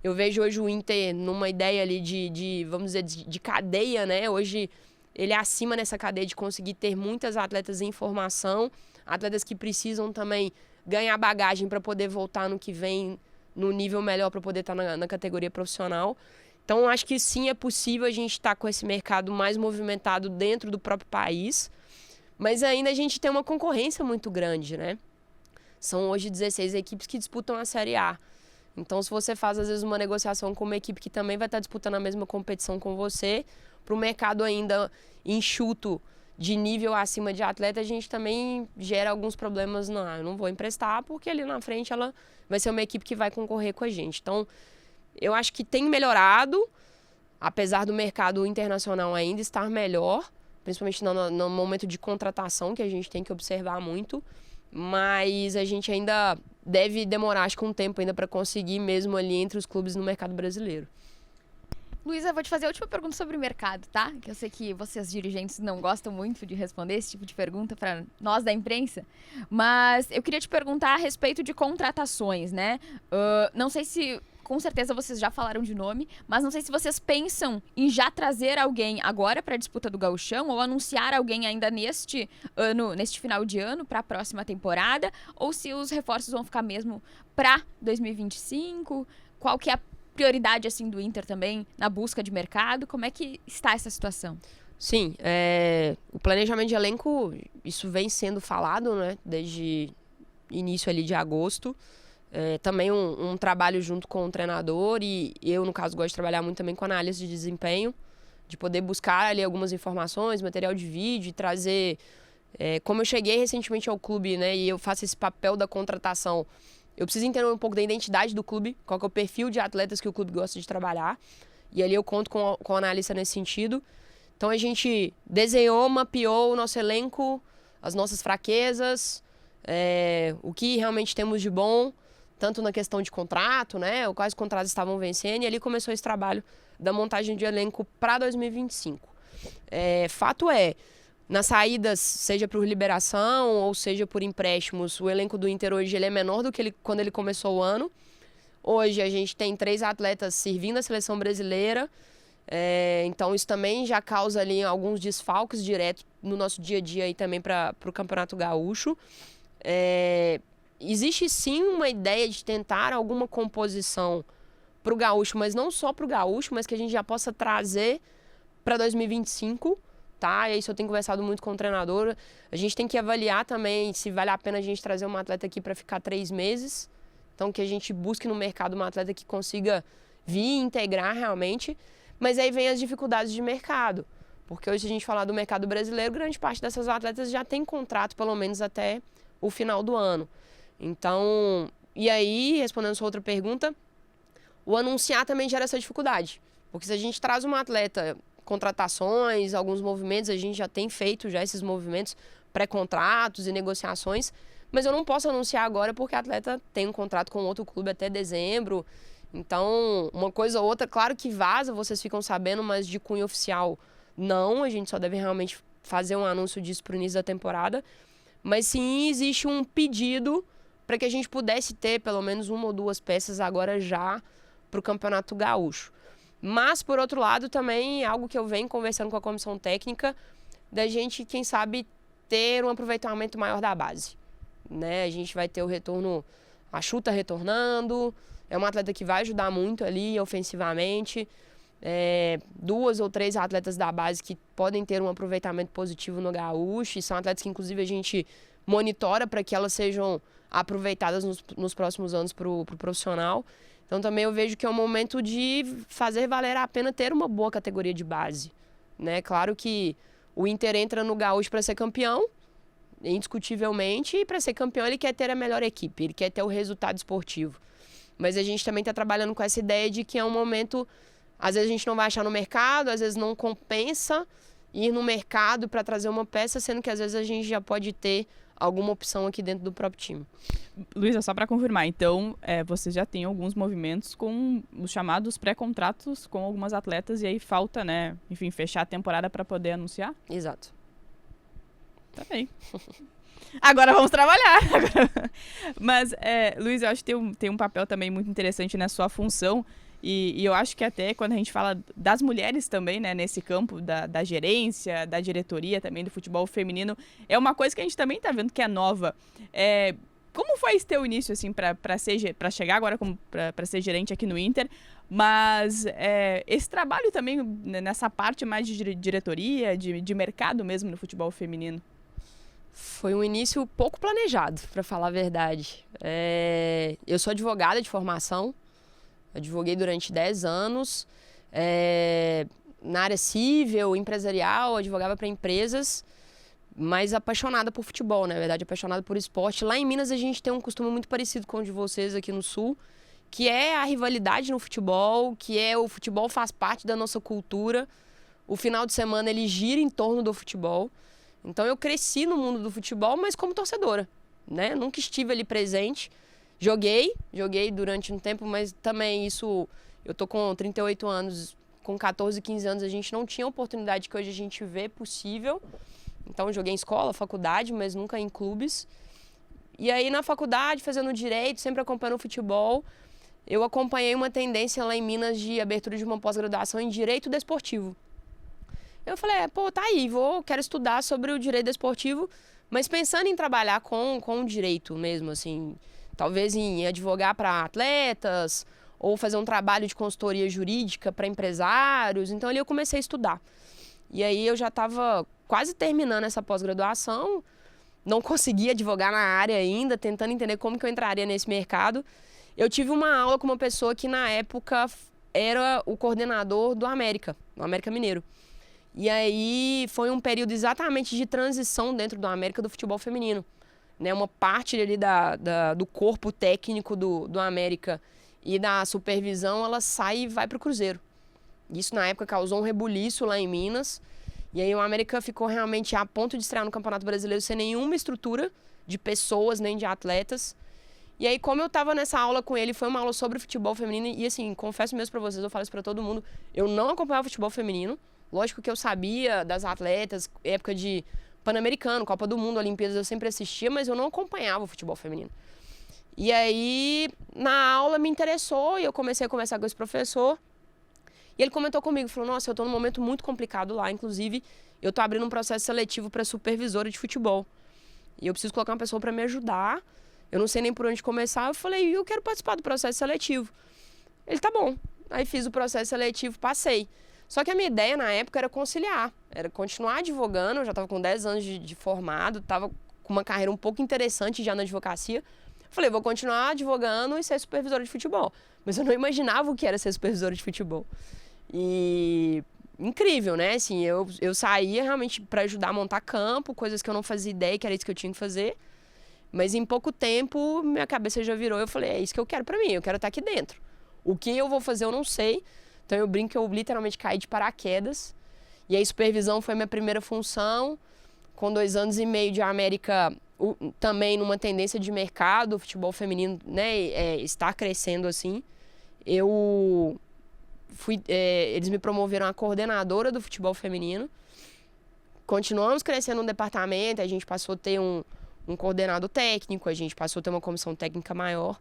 Eu vejo hoje o Inter numa ideia ali vamos dizer, de cadeia, né? Hoje ele é acima nessa cadeia de conseguir ter muitas atletas em formação, atletas que precisam também ganhar bagagem para poder voltar no que vem no nível melhor para poder estar na categoria profissional. Então, acho que sim, é possível a gente estar com esse mercado mais movimentado dentro do próprio país, mas ainda a gente tem uma concorrência muito grande, né? São hoje 16 equipes que disputam a Série A. Então, se você faz, às vezes, uma negociação com uma equipe que também vai estar disputando a mesma competição com você, para o mercado ainda enxuto de nível acima de atleta, a gente também gera alguns problemas. Não, eu não vou emprestar, porque ali na frente ela vai ser uma equipe que vai concorrer com a gente. Então, eu acho que tem melhorado, apesar do mercado internacional ainda estar melhor, principalmente no momento de contratação, que a gente tem que observar muito, mas a gente ainda deve demorar, acho que um tempo ainda para conseguir mesmo ali entre os clubes no mercado brasileiro. Luísa, vou te fazer a última pergunta sobre o mercado, tá? Que eu sei que vocês, dirigentes, não gostam muito de responder esse tipo de pergunta para nós da imprensa, mas eu queria te perguntar a respeito de contratações, né? Não sei se... Com certeza vocês já falaram de nome, mas não sei se vocês pensam em já trazer alguém agora para a disputa do Gauchão ou anunciar alguém ainda neste final de ano, para a próxima temporada, ou se os reforços vão ficar mesmo para 2025. Qual que é a prioridade assim do Inter também na busca de mercado? Como é que está essa situação? Sim, o planejamento de elenco, isso vem sendo falado, né, desde início ali de agosto. Também um trabalho junto com o treinador e eu, no caso, gosto de trabalhar muito também com análise de desempenho, de poder buscar ali algumas informações, material de vídeo e trazer... como eu cheguei recentemente ao clube, né, e eu faço esse papel da contratação, eu preciso entender um pouco da identidade do clube, qual que é o perfil de atletas que o clube gosta de trabalhar, e ali eu conto com o analista nesse sentido. Então a gente desenhou, mapeou o nosso elenco, as nossas fraquezas, o que realmente temos de bom, tanto na questão de contrato, né, quais contratos estavam vencendo, e ali começou esse trabalho da montagem de elenco para 2025. Fato nas saídas, seja por liberação ou seja por empréstimos, o elenco do Inter hoje ele é menor do que quando ele começou o ano. Hoje a gente tem 3 atletas servindo a seleção brasileira, então isso também já causa ali alguns desfalques diretos no nosso dia a dia e também para o Campeonato Gaúcho. Existe sim uma ideia de tentar alguma composição para o Gaúcho, mas não só para o Gaúcho, mas que a gente já possa trazer para 2025, tá? E isso eu tenho conversado muito com o treinador. A gente tem que avaliar também se vale a pena a gente trazer uma atleta aqui para ficar 3 meses. Então, que a gente busque no mercado uma atleta que consiga vir e integrar realmente. Mas aí vem as dificuldades de mercado. Porque hoje, se a gente falar do mercado brasileiro, grande parte dessas atletas já tem contrato, pelo menos até o final do ano. Então, e aí, respondendo a sua outra pergunta, o anunciar também gera essa dificuldade. Porque se a gente traz uma atleta, contratações, alguns movimentos, a gente já tem feito já esses movimentos, pré-contratos e negociações, mas eu não posso anunciar agora porque a atleta tem um contrato com outro clube até dezembro. Então, uma coisa ou outra, claro que vaza, vocês ficam sabendo, mas de cunho oficial não, a gente só deve realmente fazer um anúncio disso para o início da temporada. Mas sim, existe um pedido para que a gente pudesse ter pelo menos uma ou duas peças agora já para o Campeonato Gaúcho. Mas, por outro lado, também é algo que eu venho conversando com a comissão técnica, da gente, quem sabe, ter um aproveitamento maior da base. Né? A gente vai ter o retorno, a Chu tá retornando, é uma atleta que vai ajudar muito ali ofensivamente. 2 ou 3 atletas da base que podem ter um aproveitamento positivo no Gaúcho, e são atletas que inclusive a gente monitora para que elas sejam aproveitadas nos próximos anos para o profissional. Então também eu vejo que é um momento de fazer valer a pena ter uma boa categoria de base. Né? Claro que o Inter entra no Gaúcho para ser campeão, indiscutivelmente, e para ser campeão ele quer ter a melhor equipe, ele quer ter o resultado esportivo. Mas a gente também está trabalhando com essa ideia de que é um momento, às vezes a gente não vai achar no mercado, às vezes não compensa ir no mercado para trazer uma peça, sendo que às vezes a gente já pode ter alguma opção aqui dentro do próprio time. Luísa, só para confirmar, então você já tem alguns movimentos com os chamados pré-contratos com algumas atletas e aí falta, né, enfim, fechar a temporada para poder anunciar? Exato. Tá bem. Agora vamos trabalhar. Mas, Luísa, eu acho que tem um papel também muito interessante na sua função. E eu acho que até quando a gente fala das mulheres também, né, nesse campo da gerência, da diretoria também do futebol feminino, é uma coisa que a gente também está vendo que é nova. Como foi esse teu início, assim, para chegar agora para ser gerente aqui no Inter? Mas esse trabalho também nessa parte mais de diretoria, de mercado mesmo no futebol feminino? Foi um início pouco planejado, para falar a verdade. Eu sou advogada de formação. Advoguei durante 10 anos, na área civil, empresarial, advogava para empresas, mas apaixonada por futebol, né? Na verdade, apaixonada por esporte. Lá em Minas a gente tem um costume muito parecido com o de vocês aqui no Sul, que é a rivalidade no futebol, que o futebol faz parte da nossa cultura. O final de semana ele gira em torno do futebol. Então eu cresci no mundo do futebol, mas como torcedora, né? Nunca estive ali presente. Joguei durante um tempo, mas também isso, eu tô com 38 anos, com 14, 15 anos a gente não tinha a oportunidade que hoje a gente vê possível. Então joguei em escola, faculdade, mas nunca em clubes. E aí na faculdade, fazendo direito, sempre acompanhando o futebol, eu acompanhei uma tendência lá em Minas de abertura de uma pós-graduação em Direito Desportivo. Eu falei, tá aí, quero estudar sobre o direito desportivo, mas pensando em trabalhar com o direito mesmo, assim, talvez em advogar para atletas ou fazer um trabalho de consultoria jurídica para empresários. Então ali eu comecei a estudar. E aí eu já estava quase terminando essa pós-graduação, não conseguia advogar na área ainda, tentando entender como que eu entraria nesse mercado. Eu tive uma aula com uma pessoa que na época era o coordenador do América Mineiro. E aí foi um período exatamente de transição dentro do América do futebol feminino. Né? Uma parte ali do corpo técnico do América e da supervisão, ela sai e vai para o Cruzeiro. Isso na época causou um rebuliço lá em Minas. E aí o América ficou realmente a ponto de estrear no Campeonato Brasileiro sem nenhuma estrutura de pessoas nem de atletas. E aí, como eu estava nessa aula com ele, foi uma aula sobre futebol feminino. E assim, confesso mesmo para vocês, eu falo isso para todo mundo, eu não acompanhava futebol feminino. Lógico que eu sabia das atletas, época de Pan-Americano, Copa do Mundo, Olimpíadas, eu sempre assistia, mas eu não acompanhava o futebol feminino. E aí, na aula me interessou e eu comecei a conversar com esse professor. E ele comentou comigo, falou, nossa, eu estou num momento muito complicado lá, inclusive eu estou abrindo um processo seletivo para supervisora de futebol. E eu preciso colocar uma pessoa para me ajudar, eu não sei nem por onde começar. Eu falei, eu quero participar do processo seletivo. Ele, tá bom. Aí fiz o processo seletivo, passei. Só que a minha ideia na época era conciliar, era continuar advogando, eu já estava com 10 anos de formado, estava com uma carreira um pouco interessante já na advocacia. Falei, vou continuar advogando e ser supervisora de futebol. Mas eu não imaginava o que era ser supervisora de futebol. E incrível, né? Assim, eu saía realmente para ajudar a montar campo, coisas que eu não fazia ideia que era isso que eu tinha que fazer. Mas em pouco tempo, minha cabeça já virou. Eu falei, é isso que eu quero pra mim, eu quero estar aqui dentro. O que eu vou fazer, eu não sei. Então eu brinco que eu literalmente caí de paraquedas. E aí supervisão foi a minha primeira função. Com 2 anos e meio de América, também numa tendência de mercado, o futebol feminino, né, está crescendo assim. Eles me promoveram a coordenadora do futebol feminino. Continuamos crescendo no departamento, a gente passou a ter um coordenador técnico, a gente passou a ter uma comissão técnica maior.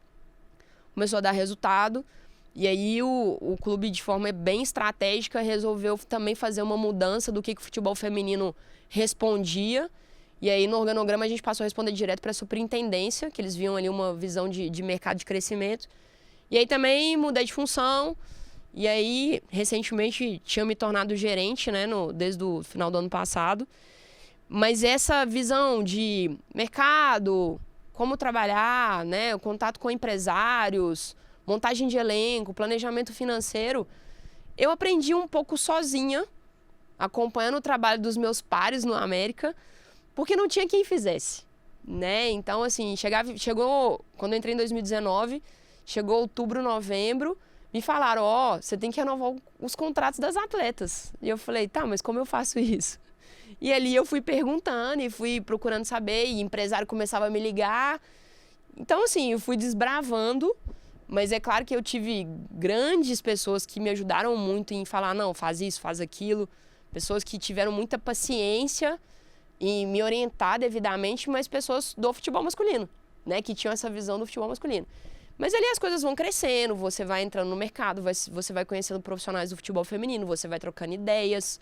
Começou a dar resultado. E aí o clube, de forma bem estratégica, resolveu também fazer uma mudança do que o futebol feminino respondia. E aí no organograma a gente passou a responder direto para a superintendência, que eles viam ali uma visão de mercado de crescimento. E aí também mudei de função. E aí, recentemente, tinha me tornado gerente, né, desde o final do ano passado. Mas essa visão de mercado, como trabalhar, né, o contato com empresários, montagem de elenco, planejamento financeiro, eu aprendi um pouco sozinha, acompanhando o trabalho dos meus pares no América, porque não tinha quem fizesse, né? Então, assim, chegou, quando eu entrei em 2019, chegou outubro, novembro, me falaram, você tem que renovar os contratos das atletas. E eu falei, tá, mas como eu faço isso? E ali eu fui perguntando e fui procurando saber, e empresário começava a me ligar. Então, assim, eu fui desbravando, mas é claro que eu tive grandes pessoas que me ajudaram muito em falar, não, faz isso, faz aquilo. Pessoas que tiveram muita paciência em me orientar devidamente, mas pessoas do futebol masculino, né, que tinham essa visão do futebol masculino. Mas ali as coisas vão crescendo, você vai entrando no mercado, você vai conhecendo profissionais do futebol feminino, você vai trocando ideias.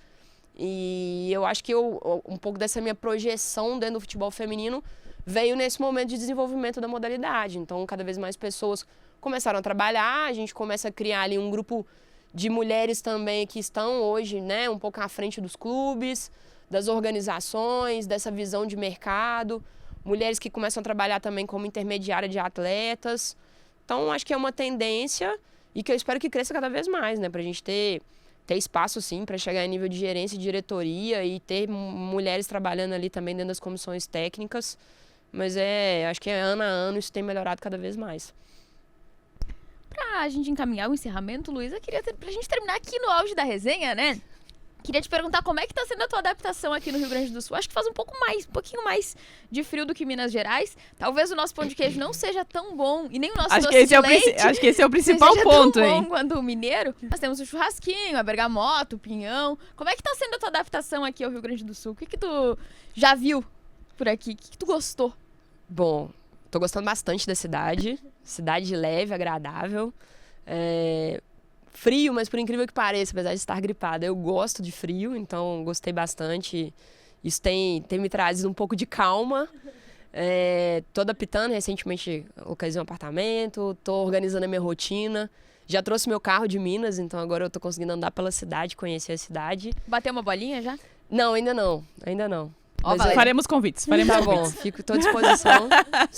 E eu acho que um pouco dessa minha projeção dentro do futebol feminino veio nesse momento de desenvolvimento da modalidade. Então, cada vez mais pessoas começaram a trabalhar, a gente começa a criar ali um grupo de mulheres também que estão hoje, né, um pouco à frente dos clubes, das organizações, dessa visão de mercado. Mulheres que começam a trabalhar também como intermediária de atletas. Então, acho que é uma tendência e que eu espero que cresça cada vez mais, né, pra gente ter espaço, sim, para chegar em nível de gerência e diretoria e ter mulheres trabalhando ali também dentro das comissões técnicas. Mas acho que ano a ano isso tem melhorado cada vez mais. Pra gente encaminhar o encerramento, Luísa, pra gente terminar aqui no auge da resenha, né? Queria te perguntar como é que tá sendo a tua adaptação aqui no Rio Grande do Sul. Acho que faz um pouquinho mais de frio do que Minas Gerais. Talvez o nosso pão de queijo não seja tão bom e nem o nosso doce de leite. Acho que esse é o principal ponto, hein? Tão bom quanto o mineiro. Nós temos o churrasquinho, a bergamota, o pinhão. Como é que tá sendo a tua adaptação aqui ao Rio Grande do Sul? O que tu já viu por aqui? O que tu gostou? Bom, tô gostando bastante da cidade. Cidade leve, agradável. Frio, mas por incrível que pareça, apesar de estar gripada, eu gosto de frio, então gostei bastante. Isso tem me trazido um pouco de calma. Tô adaptando, recentemente localizei um apartamento, tô organizando a minha rotina. Já trouxe meu carro de Minas, então agora eu tô conseguindo andar pela cidade, conhecer a cidade. Bateu uma bolinha já? Não, ainda não. Faremos convites. Tá bom, tô à disposição.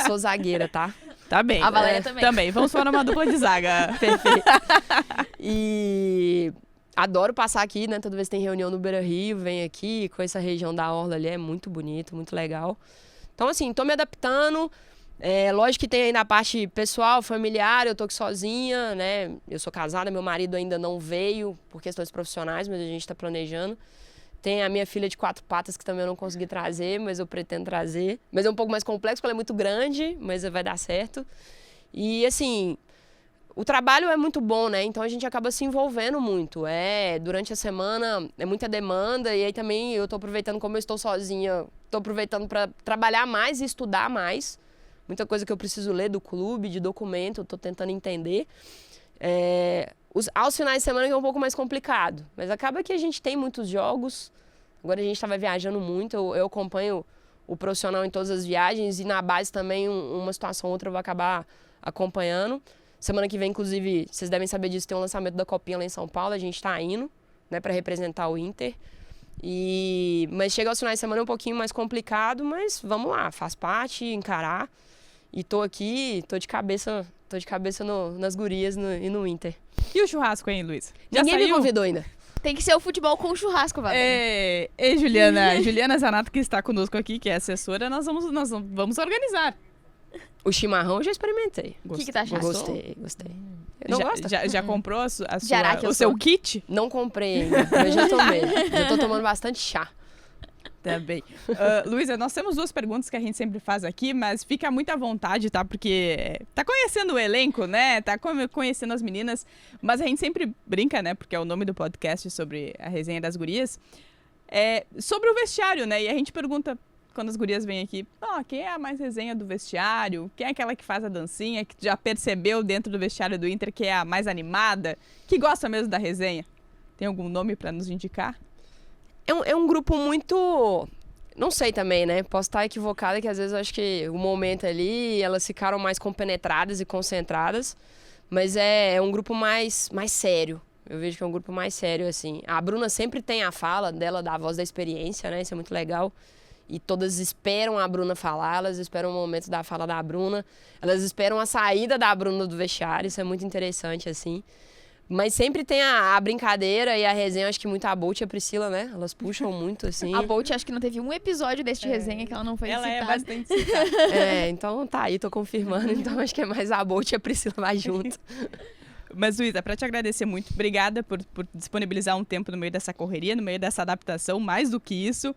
Sou zagueira, tá? Tá bem. A Valéria também. Também. Vamos formar uma dupla de zaga. Perfeito. E adoro passar aqui, né? Toda vez que tem reunião no Beira-Rio, venho aqui, com essa região da orla ali, é muito bonito, muito legal. Então, assim, tô me adaptando. Lógico que tem ainda a parte pessoal, familiar, eu tô aqui sozinha, né? Eu sou casada, meu marido ainda não veio por questões profissionais, mas a gente tá planejando. Tem a minha filha de 4 patas que também eu não consegui trazer, mas eu pretendo trazer. Mas é um pouco mais complexo, porque ela é muito grande, mas vai dar certo. E, assim, o trabalho é muito bom, né? Então a gente acaba se envolvendo muito. Durante a semana é muita demanda e aí também eu tô aproveitando, como eu estou sozinha, tô aproveitando para trabalhar mais e estudar mais. Muita coisa que eu preciso ler do clube, de documento, eu tô tentando entender. Aos finais de semana é um pouco mais complicado, mas acaba que a gente tem muitos jogos. Agora a gente estava viajando muito, eu acompanho o profissional em todas as viagens e na base também uma situação ou outra eu vou acabar acompanhando. Semana que vem, inclusive, vocês devem saber disso, tem um lançamento da Copinha lá em São Paulo, a gente está indo, né, para representar o Inter. Mas chega aos finais de semana é um pouquinho mais complicado, mas vamos lá, faz parte, encarar. E tô aqui, tô de cabeça nas gurias e no Inter. E o churrasco, hein, Luísa? Ninguém me convidou ainda. Tem que ser o futebol com churrasco, Valéria. Juliana Zanato, que está conosco aqui, que é assessora, nós vamos organizar. O chimarrão eu já experimentei. O que tá achando? Gostei. Eu não gosto. Já comprou eu o seu kit? Não comprei ainda, mas já tomei. Já tô tomando bastante chá. Tá bem. Luísa, nós temos 2 perguntas que a gente sempre faz aqui, mas fica muito à vontade, tá? Porque tá conhecendo o elenco, né? Tá conhecendo as meninas, mas a gente sempre brinca, né? Porque é o nome do podcast sobre a resenha das gurias. Sobre o vestiário, né? E a gente pergunta, quando as gurias vêm aqui, quem é a mais resenha do vestiário? Quem é aquela que faz a dancinha, que já percebeu dentro do vestiário do Inter que é a mais animada, que gosta mesmo da resenha? Tem algum nome pra nos indicar? É um grupo muito... Não sei também, né? Posso estar equivocada, que às vezes eu acho que o momento ali, elas ficaram mais compenetradas e concentradas. Mas é um grupo mais sério. Eu vejo que é um grupo mais sério, assim. A Bruna sempre tem a fala dela, da voz da experiência, né? Isso é muito legal. E todas esperam a Bruna falar, elas esperam o momento da fala da Bruna. Elas esperam a saída da Bruna do vestiário, isso é muito interessante, assim. Mas sempre tem a brincadeira e a resenha, acho que muito a Bolt e a Priscila, né? Elas puxam muito, assim. A Bolt, acho que não teve um episódio deste resenha que ela não foi citada. Ela é bastante citada. Então tá aí, tô confirmando. Então acho que é mais a Bolt e a Priscila mais junto. Mas, Luísa, para te agradecer muito, obrigada por disponibilizar um tempo no meio dessa correria, no meio dessa adaptação, mais do que isso.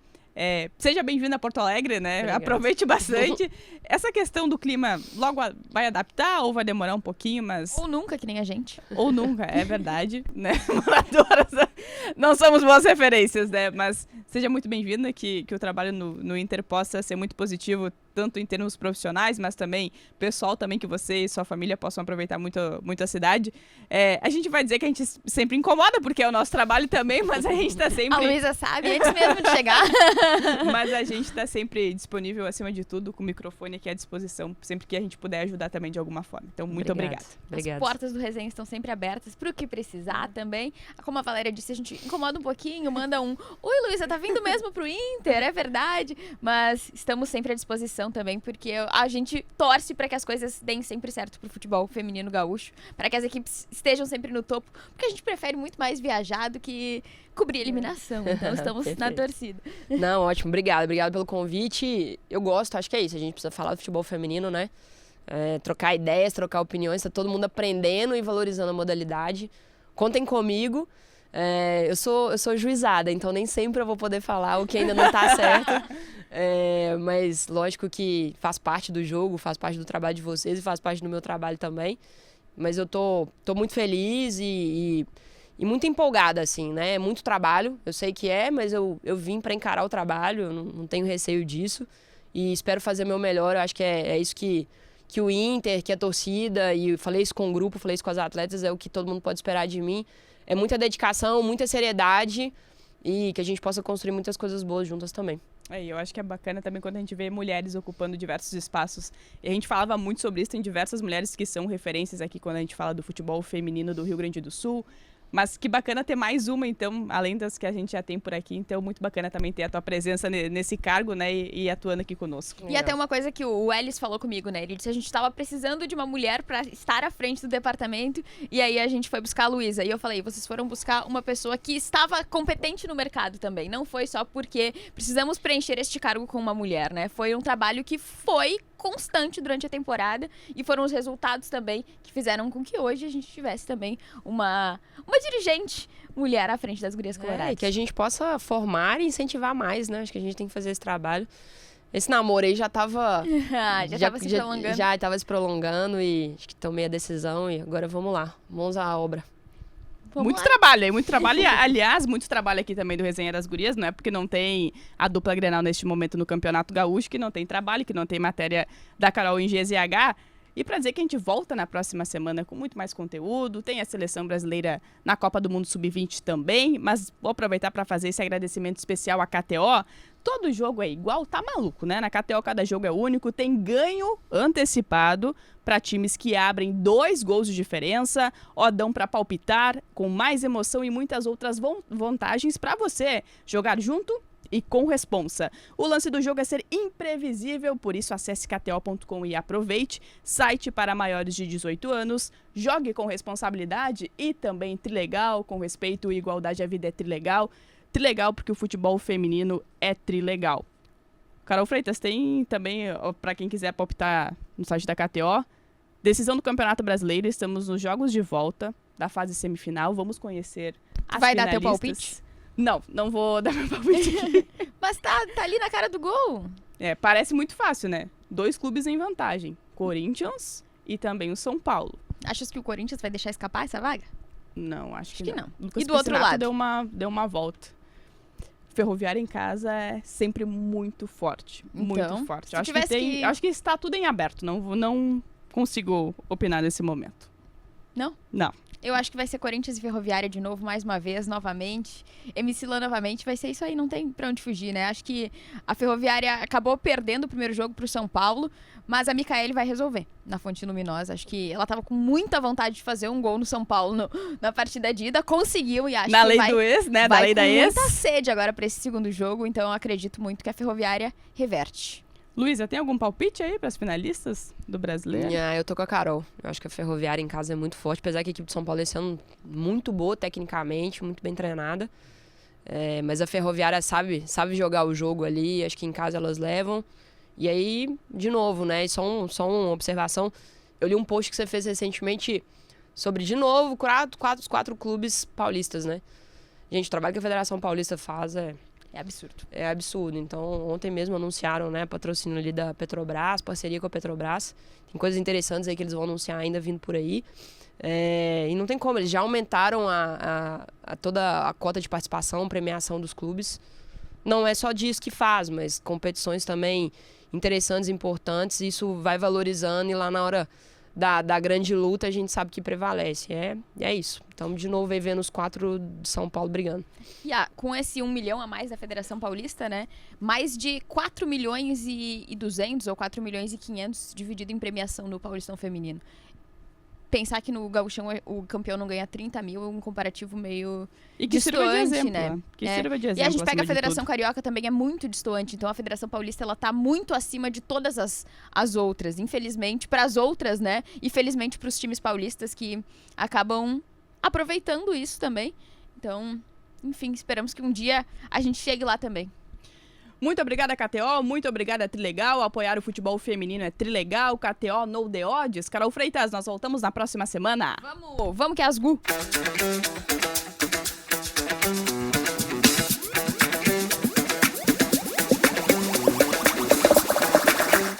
Seja bem-vinda a Porto Alegre, né? Obrigada. Aproveite bastante. Essa questão do clima logo vai adaptar ou vai demorar um pouquinho, mas... Ou nunca, que nem a gente. Ou nunca, é verdade, né? Moradoras não somos boas referências, né? Mas seja muito bem-vinda, que o trabalho no Inter possa ser muito positivo, tanto em termos profissionais, mas também pessoal também, que você e sua família possam aproveitar muito a cidade. A gente vai dizer que a gente sempre incomoda, porque é o nosso trabalho também, mas a gente tá sempre... A Luísa sabe, antes mesmo de chegar. Mas a gente tá sempre disponível, acima de tudo, com o microfone aqui à disposição, sempre que a gente puder ajudar também de alguma forma. Então, muito obrigada. As portas do resenha estão sempre abertas pro que precisar também. Como a Valéria disse, a gente incomoda um pouquinho, manda um: oi, Luísa, tá vindo mesmo pro Inter? É verdade. Mas estamos sempre à disposição também, porque a gente torce para que as coisas deem sempre certo pro futebol feminino gaúcho, para que as equipes estejam sempre no topo, porque a gente prefere muito mais viajar do que cobrir a eliminação. Então estamos na torcida. Não, ótimo, obrigado pelo convite. Eu gosto, acho que é isso, a gente precisa falar do futebol feminino, né? Trocar ideias, trocar opiniões, tá todo mundo aprendendo e valorizando a modalidade. Contem comigo. Eu sou juizada, então nem sempre eu vou poder falar o que ainda não tá certo. Mas lógico que faz parte do jogo, faz parte do trabalho de vocês e faz parte do meu trabalho também. Mas eu tô muito feliz e muito empolgada, assim, né? É muito trabalho, eu sei que mas eu vim para encarar o trabalho, eu não tenho receio disso. E espero fazer o meu melhor. Eu acho que é isso que o Inter, que a torcida, e eu falei isso com o grupo, falei isso com as atletas, é o que todo mundo pode esperar de mim. É muita dedicação, muita seriedade e que a gente possa construir muitas coisas boas juntas também. Eu acho que é bacana também quando a gente vê mulheres ocupando diversos espaços. E a gente falava muito sobre isso, tem diversas mulheres que são referências aqui quando a gente fala do futebol feminino do Rio Grande do Sul. Mas que bacana ter mais uma, então, além das que a gente já tem por aqui. Então, muito bacana também ter a tua presença nesse cargo, né, e atuando aqui conosco. E até uma coisa que o Ellis falou comigo, né? Ele disse que a gente estava precisando de uma mulher para estar à frente do departamento. E aí a gente foi buscar a Luísa. E eu falei, vocês foram buscar uma pessoa que estava competente no mercado também. Não foi só porque precisamos preencher este cargo com uma mulher, né? Foi um trabalho que foi constante durante a temporada e foram os resultados também que fizeram com que hoje a gente tivesse também uma dirigente mulher à frente das gurias coloradas. E que a gente possa formar e incentivar mais, né? Acho que a gente tem que fazer esse trabalho. Esse namoro aí já tava... já tava se prolongando e acho que tomei a decisão e agora vamos lá, mãos à obra. Muito trabalho. Aliás, muito trabalho aqui também do Resenha das Gurias, não é porque não tem a dupla Grenal neste momento no Campeonato Gaúcho, que não tem trabalho, que não tem matéria da Carol em GZH. E para dizer que a gente volta na próxima semana com muito mais conteúdo, tem a seleção brasileira na Copa do Mundo Sub-20 também, mas vou aproveitar para fazer esse agradecimento especial à KTO. Todo jogo é igual, tá maluco, né? Na KTO cada jogo é único, tem ganho antecipado para times que abrem 2 gols de diferença, odão para palpitar, com mais emoção e muitas outras vantagens para você jogar junto e com responsa. O lance do jogo é ser imprevisível, por isso acesse kto.com e aproveite. Site para maiores de 18 anos, jogue com responsabilidade e também trilegal, com respeito e igualdade à vida é trilegal. Trilegal porque o futebol feminino é trilegal. Carol Freitas, tem também, para quem quiser palpitar no site da KTO, decisão do Campeonato Brasileiro, estamos nos jogos de volta da fase semifinal, vamos conhecer as Vai dar finalistas. teu palpite? Não vou dar meu palpite aqui. Mas tá ali na cara do gol. Parece muito fácil, né? 2 clubes em vantagem, Corinthians e também o São Paulo. Achas que o Corinthians vai deixar escapar essa vaga? Não, acho que não. E do outro lado? Deu uma volta. Ferroviária em casa é sempre muito forte. Então, muito forte. se Acho tivesse que acho que está tudo em aberto. Não consigo opinar nesse momento. Não? Não. Eu acho que vai ser Corinthians e Ferroviária de novo, mais uma vez, novamente. MC Lan novamente, vai ser isso aí, não tem pra onde fugir, né? Acho que a Ferroviária acabou perdendo o primeiro jogo pro São Paulo, mas a Micaele vai resolver na Fonte Luminosa. Acho que ela tava com muita vontade de fazer um gol no São Paulo na partida de ida, conseguiu e acho Na que lei vai, do ex, né? Da vai lei com da ex. muita sede agora pra esse segundo jogo, então eu acredito muito que a Ferroviária reverte. Luísa, tem algum palpite aí para as finalistas do Brasileiro? Eu tô com a Carol. Eu acho que a Ferroviária em casa é muito forte, apesar que a equipe de São Paulo esse ano muito boa tecnicamente, muito bem treinada. Mas a Ferroviária sabe jogar o jogo ali, acho que em casa elas levam. E aí, de novo, né? Só uma observação. Eu li um post que você fez recentemente sobre, de novo, os 4 clubes paulistas, né? Gente, o trabalho que a Federação Paulista faz é absurdo. É absurdo. Então, ontem mesmo anunciaram, né, patrocínio ali da Petrobras, parceria com a Petrobras. Tem coisas interessantes aí que eles vão anunciar ainda vindo por aí. E não tem como, eles já aumentaram toda a cota de participação, premiação dos clubes. Não é só disso que faz, mas competições também interessantes, importantes. Isso vai valorizando e lá na hora da grande luta a gente sabe que prevalece. É isso. Então, de novo, aí vendo os 4 de São Paulo brigando. E com esse 1 milhão a mais da Federação Paulista, né? Mais de 4 milhões e 200 ou 4 milhões e 500 dividido em premiação no Paulistão Feminino. Pensar que no Gauchão o campeão não ganha 30 mil é um comparativo meio e que distante, sirva de exemplo, né? Que sirva de exemplo. E a gente pega a acima de Federação tudo. Carioca também é muito distante, então a Federação Paulista ela tá muito acima de todas as outras, infelizmente para as outras, né? E felizmente para os times paulistas que acabam aproveitando isso também. Então, enfim, esperamos que um dia a gente chegue lá também. Muito obrigada, KTO. Muito obrigada, Trilegal. Apoiar o futebol feminino é Trilegal. KTO, no the odds. Carol Freitas, nós voltamos na próxima semana. Vamos que é as Gu!